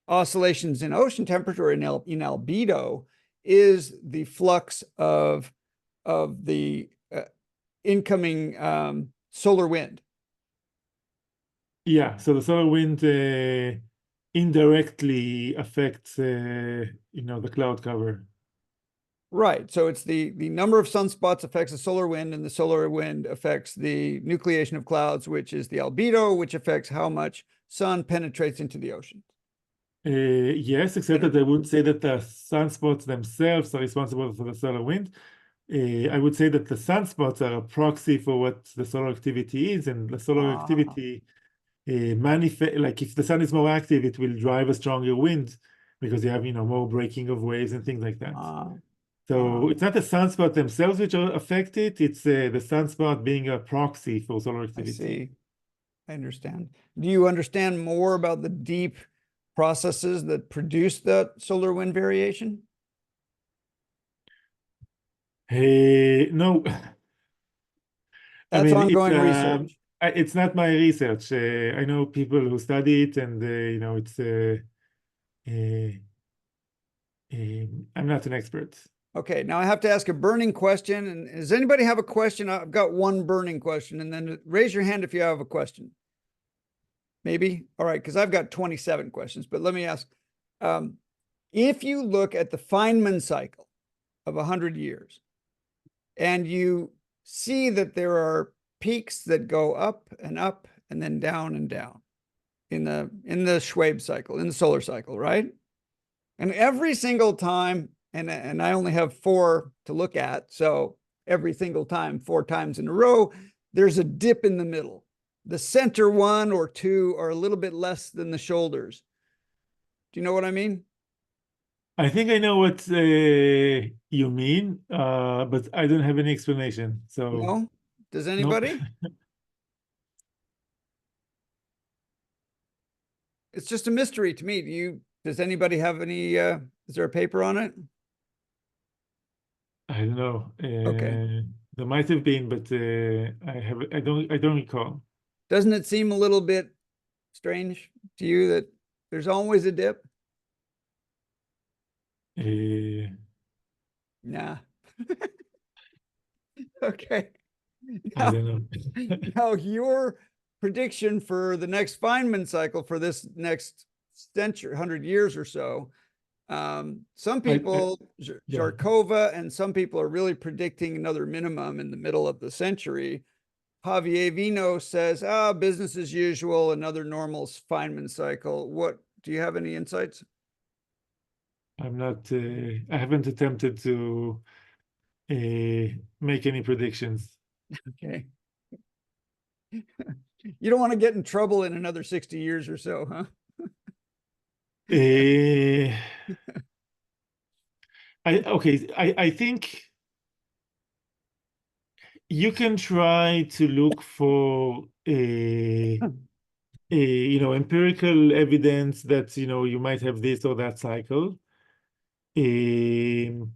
oscillations in ocean temperature in albedo is the flux of the incoming solar wind. Yeah, so the solar wind indirectly affects the cloud cover. Right. So it's the number of sunspots affects the solar wind, and the solar wind affects the nucleation of clouds, which is the albedo, which affects how much sun penetrates into the ocean. Yes, except that I would say that the sunspots themselves are responsible for the solar wind. I would say that the sunspots are a proxy for what the solar activity is, and the solar activity manifest, like if the sun is more active, it will drive a stronger wind because you have more breaking of waves and things like that. So it's not the sunspots themselves which are affect it, it's the sunspot being a proxy for solar I activity. see. I understand. Do you understand more about the deep processes that produce the solar wind variation? No, I That's mean ongoing research. it's not my research. I know people who study it, and it's uh, I'm not an expert. Okay, now I have to ask a burning question. And does anybody have a question? I've got one burning question, and then raise your hand if you have a question. Maybe? All right, because I've got 27 questions, but let me ask. If you look at the Feynman cycle of 100 years, and you see that there are peaks that go up and then down and down in the Schwabe cycle, in the solar cycle, right? And every single time, and I only have 4 to look at, so every single time, 4 times in a row, there's a dip in the middle. The center 1 or 2 are a little bit less than the shoulders. Do you know what I mean? I think I know what you mean, but I don't have any explanation. So No? Does nope. anybody? It's just a mystery to me. Does anybody have any, is there a paper on it? I don't know. Okay. There might have been, but I don't recall. Doesn't it seem a little bit strange to you that there's always a dip? Nah. Okay. I Now, don't know. now your prediction for the next Feynman cycle for this next century, 100 years or so. Some people, Yeah. Zharkova, and some people are really predicting another minimum in the middle of the century. Javier Vino says, business as usual, another normal Feynman cycle. What do you have any insights? I'm not. I haven't attempted to make any predictions. Okay. You don't want to get in trouble in another 60 years or so, huh? Uh, I think you can try to look for empirical evidence that you might have this or that cycle. Um,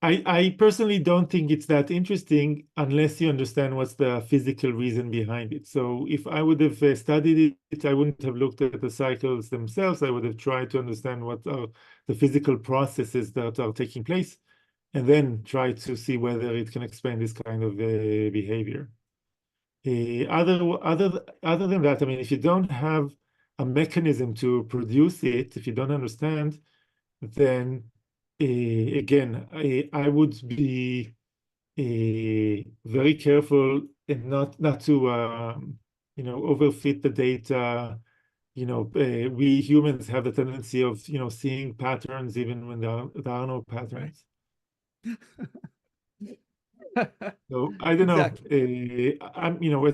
I personally don't think it's that interesting unless you understand what's the physical reason behind it. So if I would have studied it, I wouldn't have looked at the cycles themselves. I would have tried to understand what are the physical processes that are taking place, and then try to see whether it can explain this kind of behavior. Other than that, I mean, if you don't have a mechanism to produce it, if you don't understand, then again, I would be very careful and not to overfit the data. We humans have the tendency of seeing patterns even when there are no patterns. So I don't know. Exactly.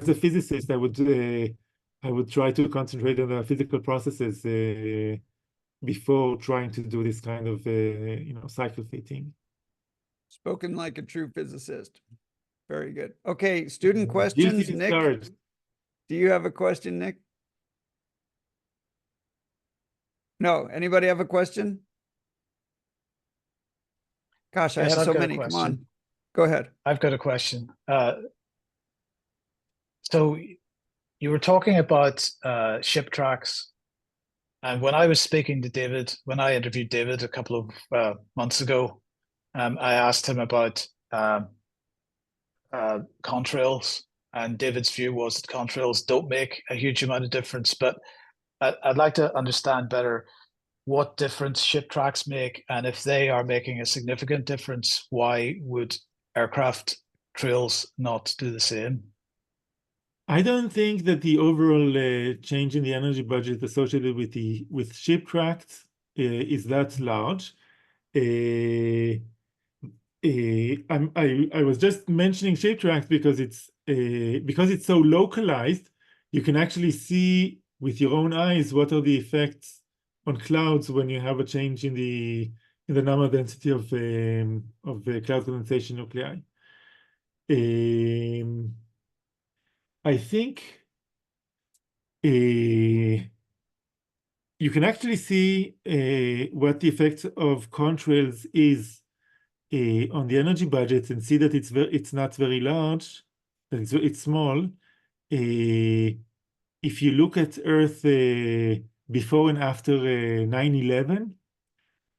As a physicist, I would try to concentrate on the physical processes before trying to do this kind of cycle fitting. Spoken like a true physicist. Very good. Okay, student Guilty questions. Nick, discouraged. do you have a question, Nick? No, anybody have a question? Gosh, I Yes, have I've so got a many. Come on, question. go ahead. I've got a question. So you were talking about ship tracks, and when I was speaking to David, when I interviewed David a couple of months ago, I asked him about contrails, and David's view was that contrails don't make a huge amount of difference. But I'd like to understand better what difference ship tracks make, and if they are making a significant difference, why would aircraft trails not do the same? I don't think that the overall change in the energy budget associated with ship tracks is that large. I was just mentioning shape tracks because it's so localized. You can actually see with your own eyes what are the effects on clouds when you have a change in the number density of cloud condensation nuclei. I think you can actually see what the effect of contrails is on the energy budget and see that it's not very large, that it's small. If you look at Earth before and after 9/11,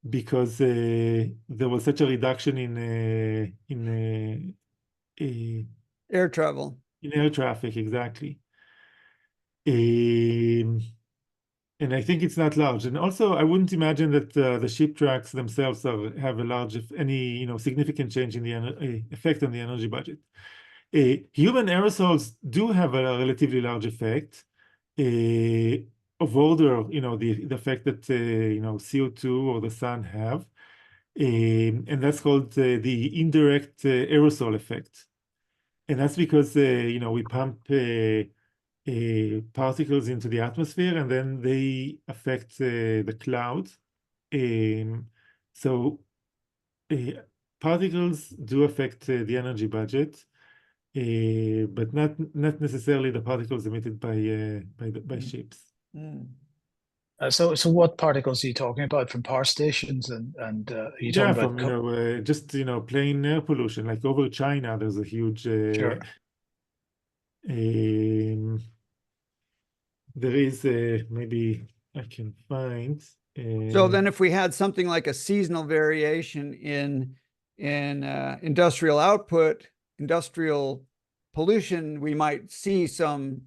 because there was such a reduction Air travel. in air traffic, exactly. And I think it's not large. And also, I wouldn't imagine that the ship tracks themselves have a large, if any, significant change in the effect on the energy budget. Human aerosols do have a relatively large effect of order, the effect that CO2 or the sun have, and that's called the indirect aerosol effect. And that's because we pump particles into the atmosphere, and then they affect the clouds. So particles do affect the energy budget, but not necessarily the particles emitted by ships. Mm. So what particles are you talking about from power stations, and are you Yeah, talking from about just plain air pollution, like over China, there's a huge. Sure. There is maybe I can find. So then if we had something like a seasonal variation in industrial output, industrial pollution, we might see some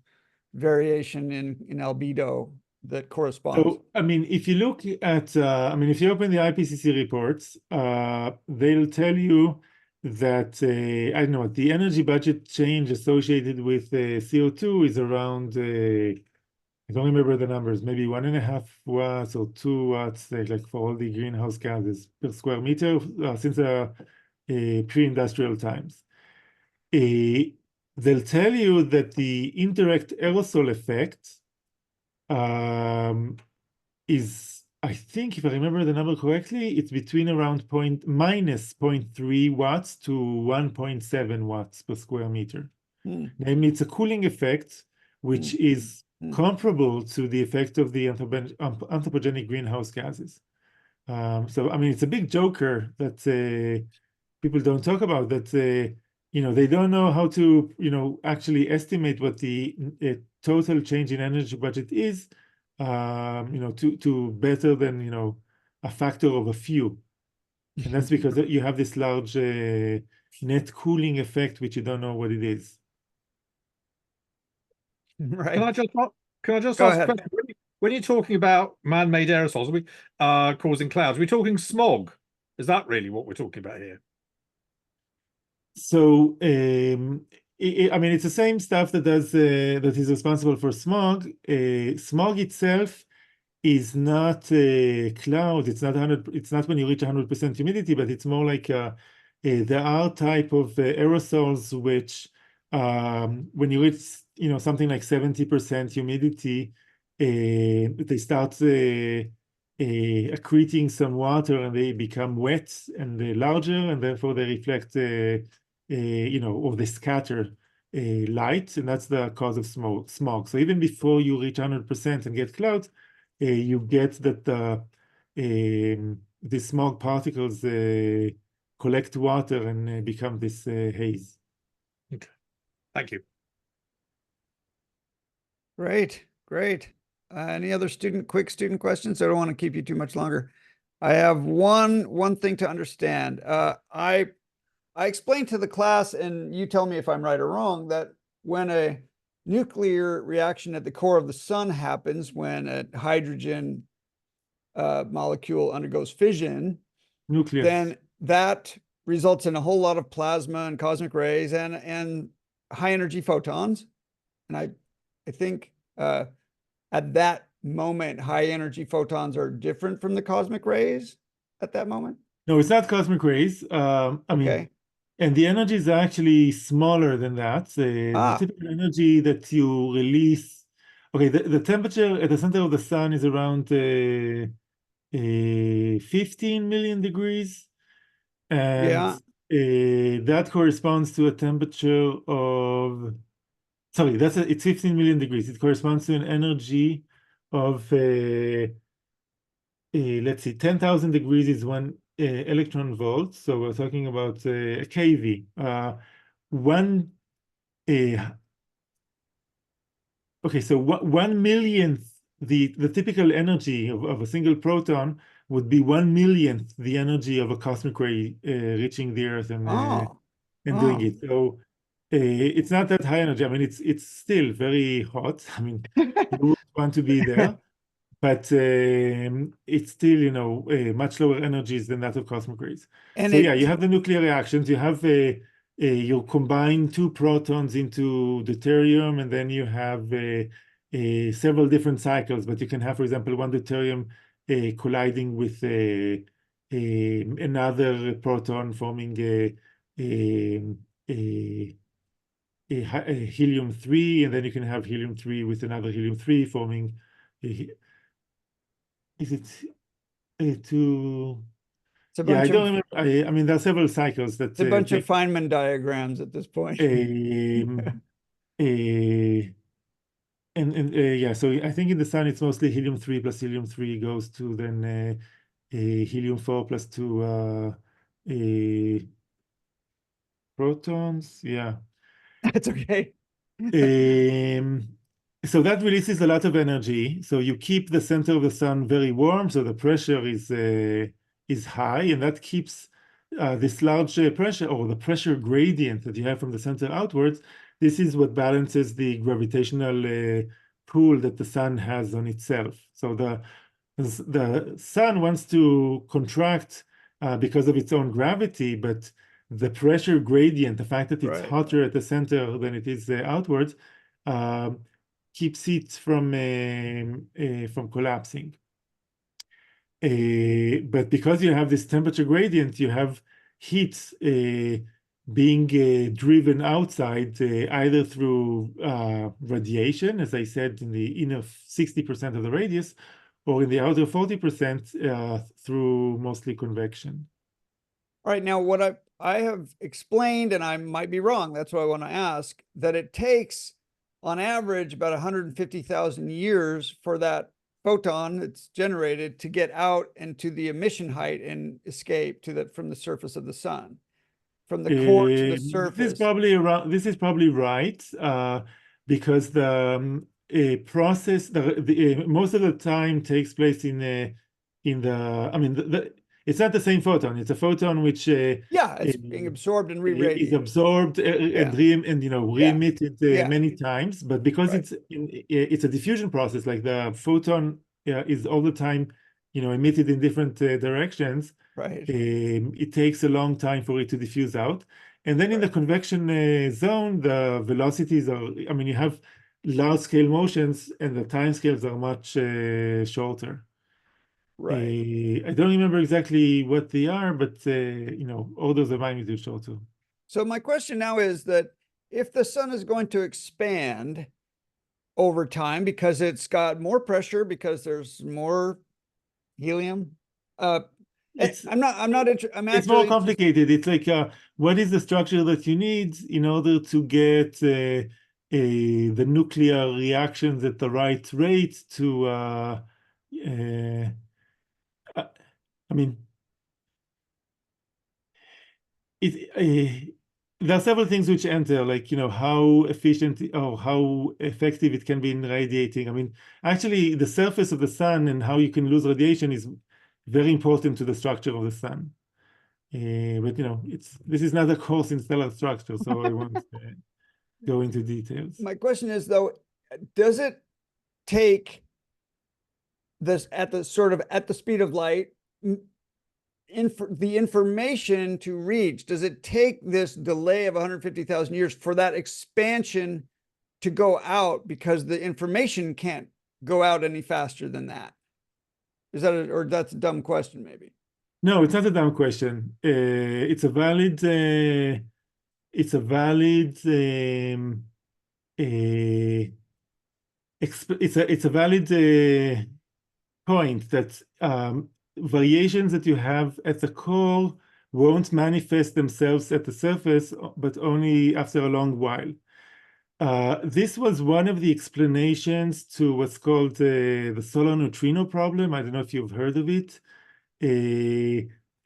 variation in albedo that corresponds. So, I mean, if you look at, if you open the IPCC reports, they'll tell you that, I don't know, the energy budget change associated with CO2 is around, I don't remember the numbers, maybe 1.5 watts or 2 watts, like for all the greenhouse gases per square meter since pre-industrial times. They'll tell you that the indirect aerosol effect is, I think, if I remember the number correctly, it's between around minus 0.3 watts to 1.7 watts per square meter. Namely, it's a cooling effect, which is comparable to the effect of the anthropogenic greenhouse gases. So, I mean, it's a big joker that people don't talk about, that they don't know how to actually estimate what the total change in energy budget is, to better than a factor of a few. And that's because you have this large net cooling effect, which you don't know what it is. Right. Can I just Go ask a ahead. question? When you're talking about man-made aerosols causing clouds, are we talking smog? Is that really what we're talking about here? So, I mean, it's the same stuff that is responsible for smog. Smog itself is not a cloud. It's not when you reach 100% humidity, but it's more like there are type of aerosols which, when you reach something like 70% humidity, they start accreting some water, and they become wet and larger, and therefore they reflect or they scatter light, and that's the cause of smog. So even before you reach 100% and get clouds, you get that the smog particles collect water and become this haze. Okay, thank you. Great, great. Any other quick student questions? I don't want to keep you too much longer. I have one thing to understand. I explained to the class, and you tell me if I'm right or wrong, that when a nuclear reaction at the core of the sun happens, when a hydrogen molecule undergoes fission, Nucleus. then that results in a whole lot of plasma and cosmic rays and high energy photons. And I think at that moment, high energy photons are different from the cosmic rays at that moment. No, it's not cosmic rays. I mean, Okay. and the energy is actually smaller than that. The typical energy that you release, okay, the temperature at the center of the sun is around 15 million degrees. And Yeah. that corresponds to a temperature of, sorry, it's 15 million degrees. It corresponds to an energy of, let's see, 10,000 degrees is one electron volt. So we're talking about a keV. One, okay, so 1 millionth, the typical energy of a single proton would be 1 millionth the energy of a cosmic ray reaching the Earth and doing it. So it's not that high energy. I mean, it's still very hot. I mean, you would want to be there, but it's still, you know, much lower energies than that of cosmic rays. And So yeah, you have the nuclear reactions. You have you combine two protons into deuterium, and then you have several different cycles. But you can have, for example, one deuterium colliding with another proton, forming a helium-3, and then you can have helium-3 with another helium-3 forming is it two? it's a Yeah, I bunch don't of remember. I mean, there are several cycles that it's a bunch of take Feynman diagrams at this point. And yeah, so I think in the sun it's mostly helium-3 plus helium-3 goes to then helium-4 plus two protons. Yeah. That's okay. Um, so that releases a lot of energy. So you keep the center of the sun very warm, so the pressure is high, and that keeps this large pressure, or the pressure gradient that you have from the center outwards. This is what balances the gravitational pull that the sun has on itself. So the sun wants to contract because of its own gravity, but the pressure gradient, the fact that it's Right. hotter at the center than it is outwards, keeps it from collapsing. But because you have this temperature gradient, you have heat being driven outside either through radiation, as I said, in the inner 60% of the radius, or in the outer 40% through mostly convection. All right. Now, what I have explained, and I might be wrong, that's why I want to ask, that it takes on average about 150,000 years for that photon that's generated to get out into the emission height and escape from the surface of the sun, from the core to the surface. This is probably right, because the process, most of the time takes place in the. I mean, it's not the same photon. It's a photon which yeah, it's being absorbed and is re-radiated. absorbed and re-emitted many times. But because Right. it's a diffusion process, like the photon is all the time, emitted in different directions. Right. It takes a long time for it to diffuse out. And then in the Right. convection zone, the velocities are, I mean, you have large scale motions and the time scales are much shorter. Right. I don't remember exactly what they are, but, orders of magnitude shorter. So my question now is that if the sun is going to expand over time because it's got more pressure, because there's more helium, I'm It's actually more complicated. It's like, what is the structure that you need in order to get the nuclear reactions at the right rate to, I mean, there are several things which enter, like, how efficient or how effective it can be in radiating. I mean, actually, the surface of the sun and how you can lose radiation is very important to the structure of the sun. But this is not a course in stellar structure, so I won't go into details. My question is though, does it take this at the speed of light, the information to reach? Does it take this delay of 150,000 years for that expansion to go out because the information can't go out any faster than that? Is that or that's a dumb question, maybe? No, it's not a dumb question. It's a valid it's a valid point that variations that you have at the core won't manifest themselves at the surface, but only after a long while. This was one of the explanations to what's called the solar neutrino problem. I don't know if you've heard of it.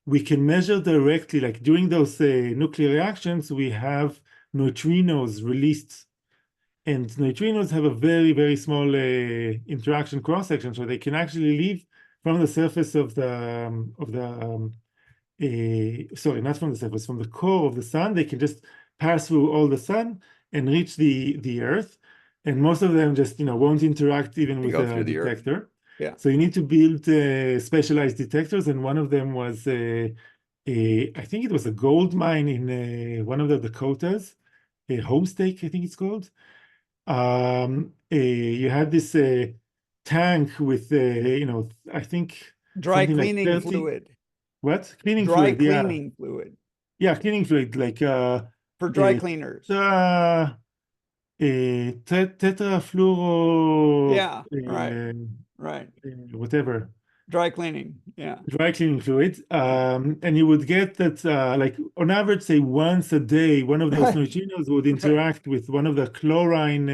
We can measure directly, like during those nuclear reactions, we have neutrinos released. And neutrinos have a very, very small interaction cross-section, so they can actually leave from the surface of sorry, not from the surface, from the core of the sun. They can just pass through all the sun and reach the Earth. And most of them just, won't interact even with a detector. Yeah. So you need to build specialized detectors, and one of them was I think it was a gold mine in one of the Dakotas, Homestake, I think it's called. You had this tank with I think dry something like cleaning 30 fluid. What? Cleaning Dry fluid, yeah. cleaning fluid Yeah, cleaning fluid, like for dry cleaners. Tetrafluoro. Yeah, right. Whatever. Dry cleaning, yeah. Dry cleaning fluid. And you would get that, like on average, say once a day, one of those neutrinos would interact with one of the chlorine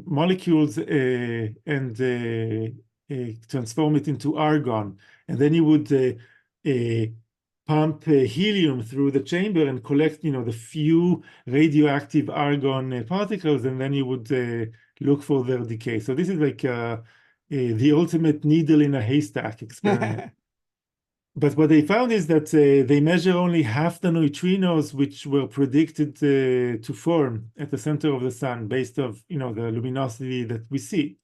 molecules and transform it into argon. And then you would pump helium through the chamber and collect, the few radioactive argon particles, and then you would look for their decay. So this is like the ultimate needle in a haystack experiment. But what they found is that they measure only half the neutrinos which were predicted to form at the center of the sun based of the luminosity that we see.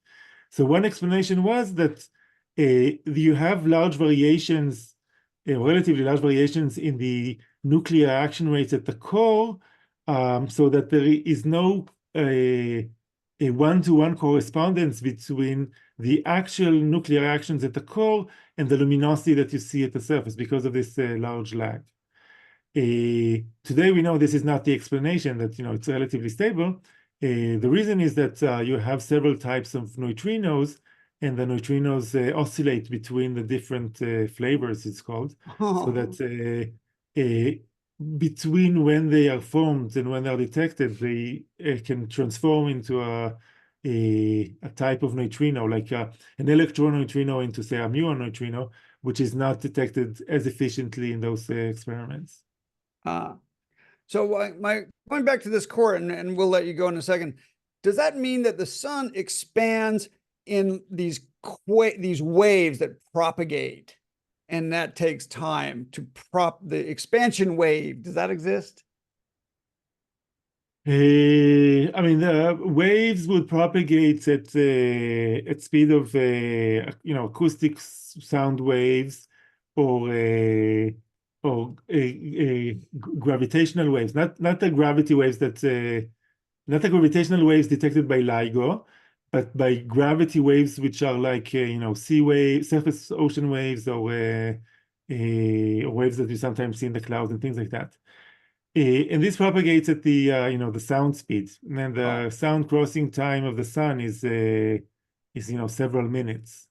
So one explanation was that you have large variations, relatively large variations in the nuclear action rates at the core, so that there is no a one-to-one correspondence between the actual nuclear actions at the core and the luminosity that you see at the surface because of this large lag. Today we know this is not the explanation, that it's relatively stable. The reason is that you have several types of neutrinos, and the neutrinos oscillate between the different flavors, it's called. So that between when they are formed and when they are detected, they can transform into a type of neutrino, like an electron neutrino into, say, a muon neutrino, which is not detected as efficiently in those experiments. So going back to this core, and we'll let you go in a second, does that mean that the sun expands in these waves that propagate, and that takes time to the expansion wave? Does that exist? I mean, the waves would propagate at speed of acoustic sound waves or gravitational waves, not the gravity waves not the gravitational waves detected by LIGO, but by gravity waves which are like sea waves, surface ocean waves, or waves that you sometimes see in the clouds and things like that. And this propagates at the the sound speed, and then the sound crossing time of the sun is several minutes.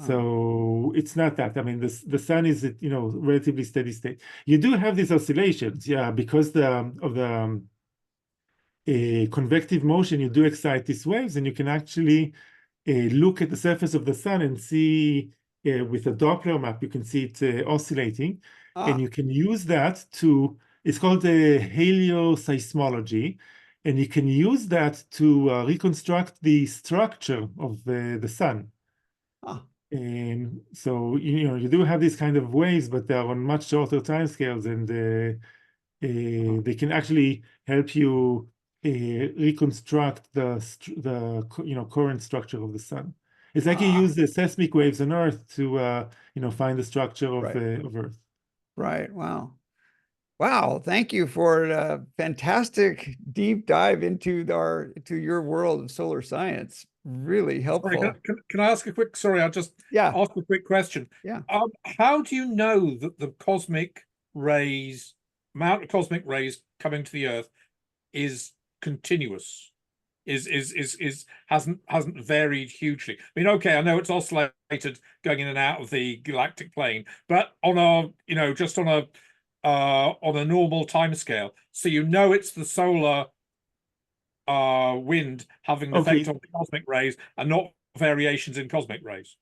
So it's not that. I mean, the sun is relatively steady state. You do have these oscillations, yeah, because of the convective motion. You do excite these waves, and you can actually look at the surface of the sun and see with a Doppler map. You can see it oscillating, and you can use that to. It's called helioseismology, and you can use that to reconstruct the structure of the sun. So you do have these kind of waves, but they're on much shorter timescales, and they can actually help you reconstruct the current structure of the sun. It's like you use the seismic waves on Earth to find the structure of of Earth. Right. Wow. Wow. Thank you for a fantastic deep dive into your world of solar science. Really helpful. Sorry, can I ask a quick, sorry, I'll just Yeah. ask a quick question. Yeah. How do you know that the cosmic rays, amount of cosmic rays coming to the Earth is continuous? Hasn't varied hugely. I mean, okay, I know it's oscillated going in and out of the galactic plane, but on a just on a normal time scale, so it's the solar wind having an effect on the cosmic rays and not variations in cosmic rays.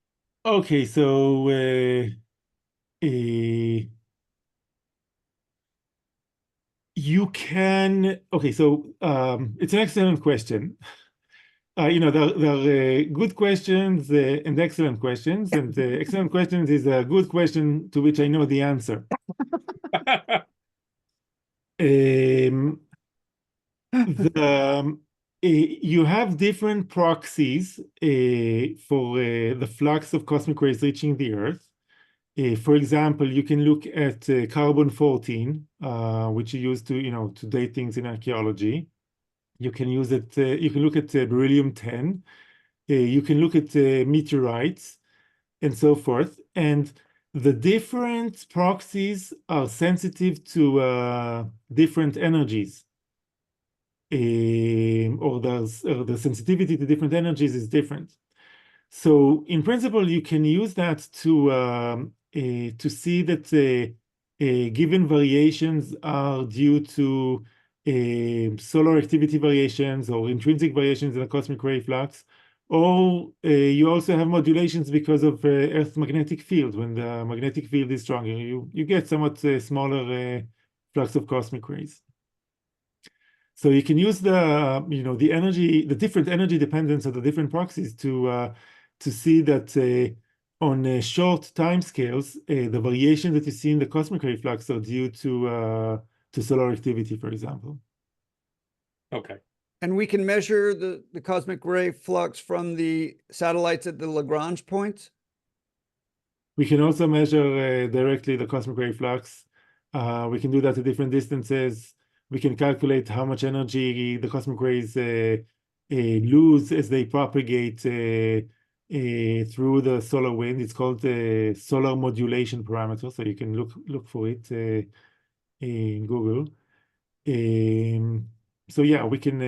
Okay, so you can. Okay, so it's an excellent question. There are good questions and excellent questions, and excellent questions is a good question to which I know the answer. You have different proxies for the flux of cosmic rays reaching the Earth. For example, you can look at carbon-14, which you use to date things in archaeology. You can use it. You can look at beryllium-10. You can look at meteorites and so forth. And the different proxies are sensitive to different energies. Or the sensitivity to different energies is different. So in principle, you can use that to see that given variations are due to solar activity variations or intrinsic variations in the cosmic ray flux, or you also have modulations because of Earth's magnetic field. When the magnetic field is stronger, you get somewhat smaller flux of cosmic rays. So you can use the different energy dependence of the different proxies to see that on short time scales, the variation that you see in the cosmic ray flux are due to solar activity, for example. Okay. And we can measure the cosmic ray flux from the satellites at the Lagrange points? We can also measure directly the cosmic ray flux. We can do that at different distances. We can calculate how much energy the cosmic rays lose as they propagate through the solar wind. It's called the solar modulation parameter, so you can look for it in Google. So yeah, we can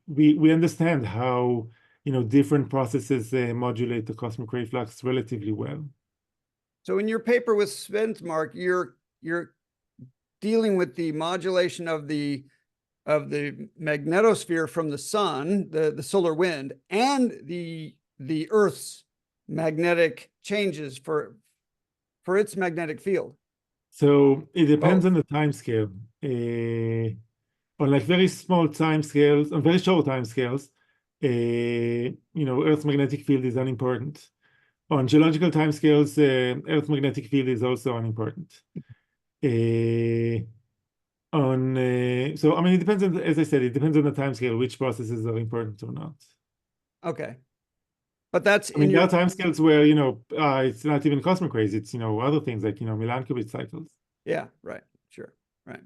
we understand how different processes modulate the cosmic ray flux relatively well. So in your paper with Svensmark, you're dealing with the modulation of the magnetosphere from the sun, the solar wind, and the Earth's magnetic changes for its magnetic field. So it depends on the time scale. On like very small time scales, on very short time scales, Earth's magnetic field is unimportant. On geological time scales, Earth's magnetic field is also unimportant. So I mean, it depends on, as I said, it depends on the time scale, which processes are important or not. Okay. But that's I mean, there are time scales where, it's not even cosmic rays, it's, other things like, Milankovitch cycles. Yeah, right. Sure. Right.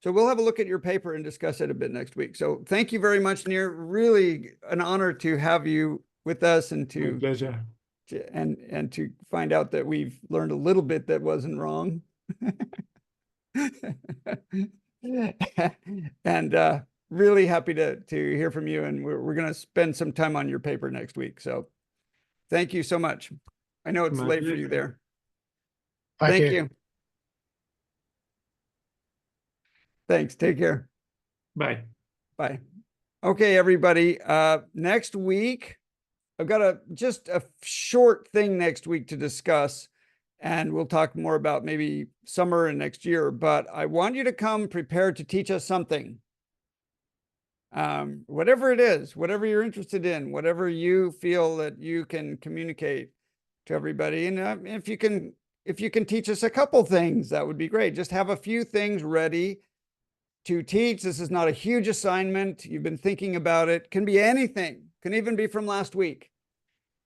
So we'll have a look at your paper and discuss it a bit next week. So thank you very much, Nir. Really an honor to have you with us and My pleasure. And to find out that we've learned a little bit that wasn't wrong. And really happy to hear from you. And we're going to spend some time on your paper next week. So thank you so much. I know it's late for you there. Thank you. Thanks. Take care. Bye. Bye. Okay, everybody. Next week, I've got just a short thing next week to discuss, and we'll talk more about maybe summer and next year, but I want you to come prepared to teach us something. Whatever it is, whatever you're interested in, whatever you feel that you can communicate, to everybody. And if you can teach us a couple things, that would be great. Just have a few things ready to teach. This is not a huge assignment. You've been thinking about it. Can be anything, can even be from last week.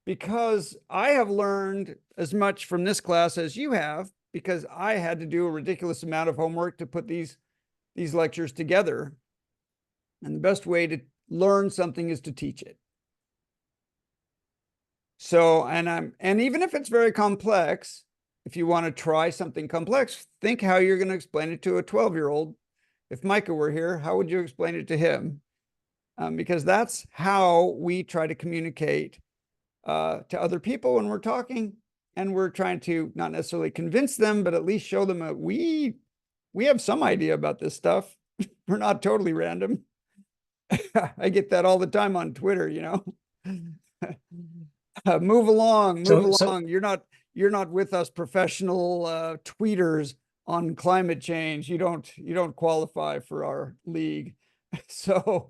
Because I have learned as much from this class as you have, because I had to do a ridiculous amount of homework to put these lectures together. And the best way to learn something is to teach it. So, and even if it's very complex, if you want to try something complex, think how you're going to explain it to a 12-year-old. If Micah were here, how would you explain it to him? Because that's how we try to communicate to other people when we're talking, and we're trying to not necessarily convince them, but at least show them that we have some idea about this stuff. We're not totally random. I get that all the time on Twitter, you know. Move along. You're not with us professional tweeters on climate change. You don't qualify for our league. So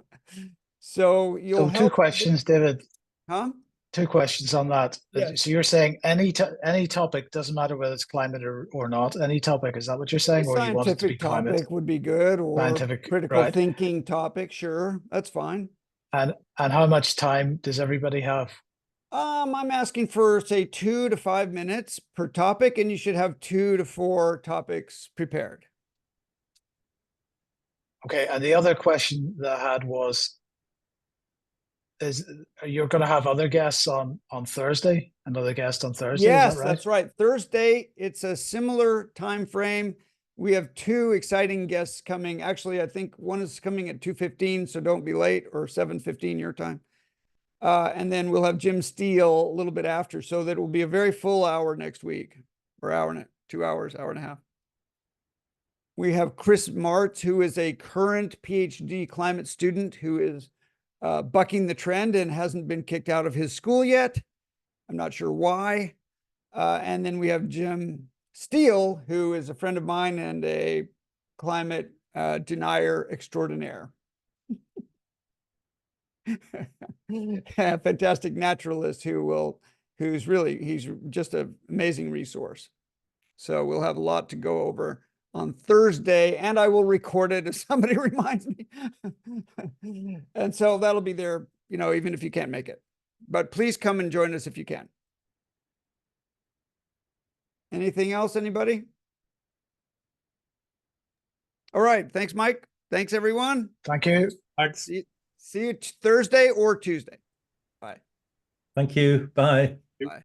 you'll help. Two questions, David. Huh? Two questions on that. Yes. So you're saying any topic, doesn't matter whether it's climate or not, any topic, is that what you're saying? Or you want it to be Scientific climate? topic would be good, or Scientific, critical right. thinking topic, sure, that's fine. And how much time does everybody have? I'm asking for, say, 2 to 5 minutes per topic, and you should have 2 to 4 topics prepared. Okay, and the other question that I had was, you're going to have other guests on Thursday? Another guest on Thursday? Yes, is that right? that's right. Thursday, it's a similar time frame. We have 2 exciting guests coming. Actually, I think one is coming at 2:15, so don't be late, or 7:15 your time. And then we'll have Jim Steele a little bit after, so that it will be a very full hour next week, or hour and 2 hours, hour and a half. We have Chris Martz, who is a current PhD climate student who is bucking the trend and hasn't been kicked out of his school yet. I'm not sure why. And then we have Jim Steele, who is a friend of mine and a climate denier extraordinaire. A fantastic naturalist he's just an amazing resource. So we'll have a lot to go over on Thursday, and I will record it if somebody reminds me. And so that'll be there, you know, even if you can't make it. But please come and join us if you can. Anything else, anybody? All right. Thanks, Mike. Thanks, everyone. Thank you. Thanks. See you Thursday or Tuesday. Bye. Thank you. Bye. Bye.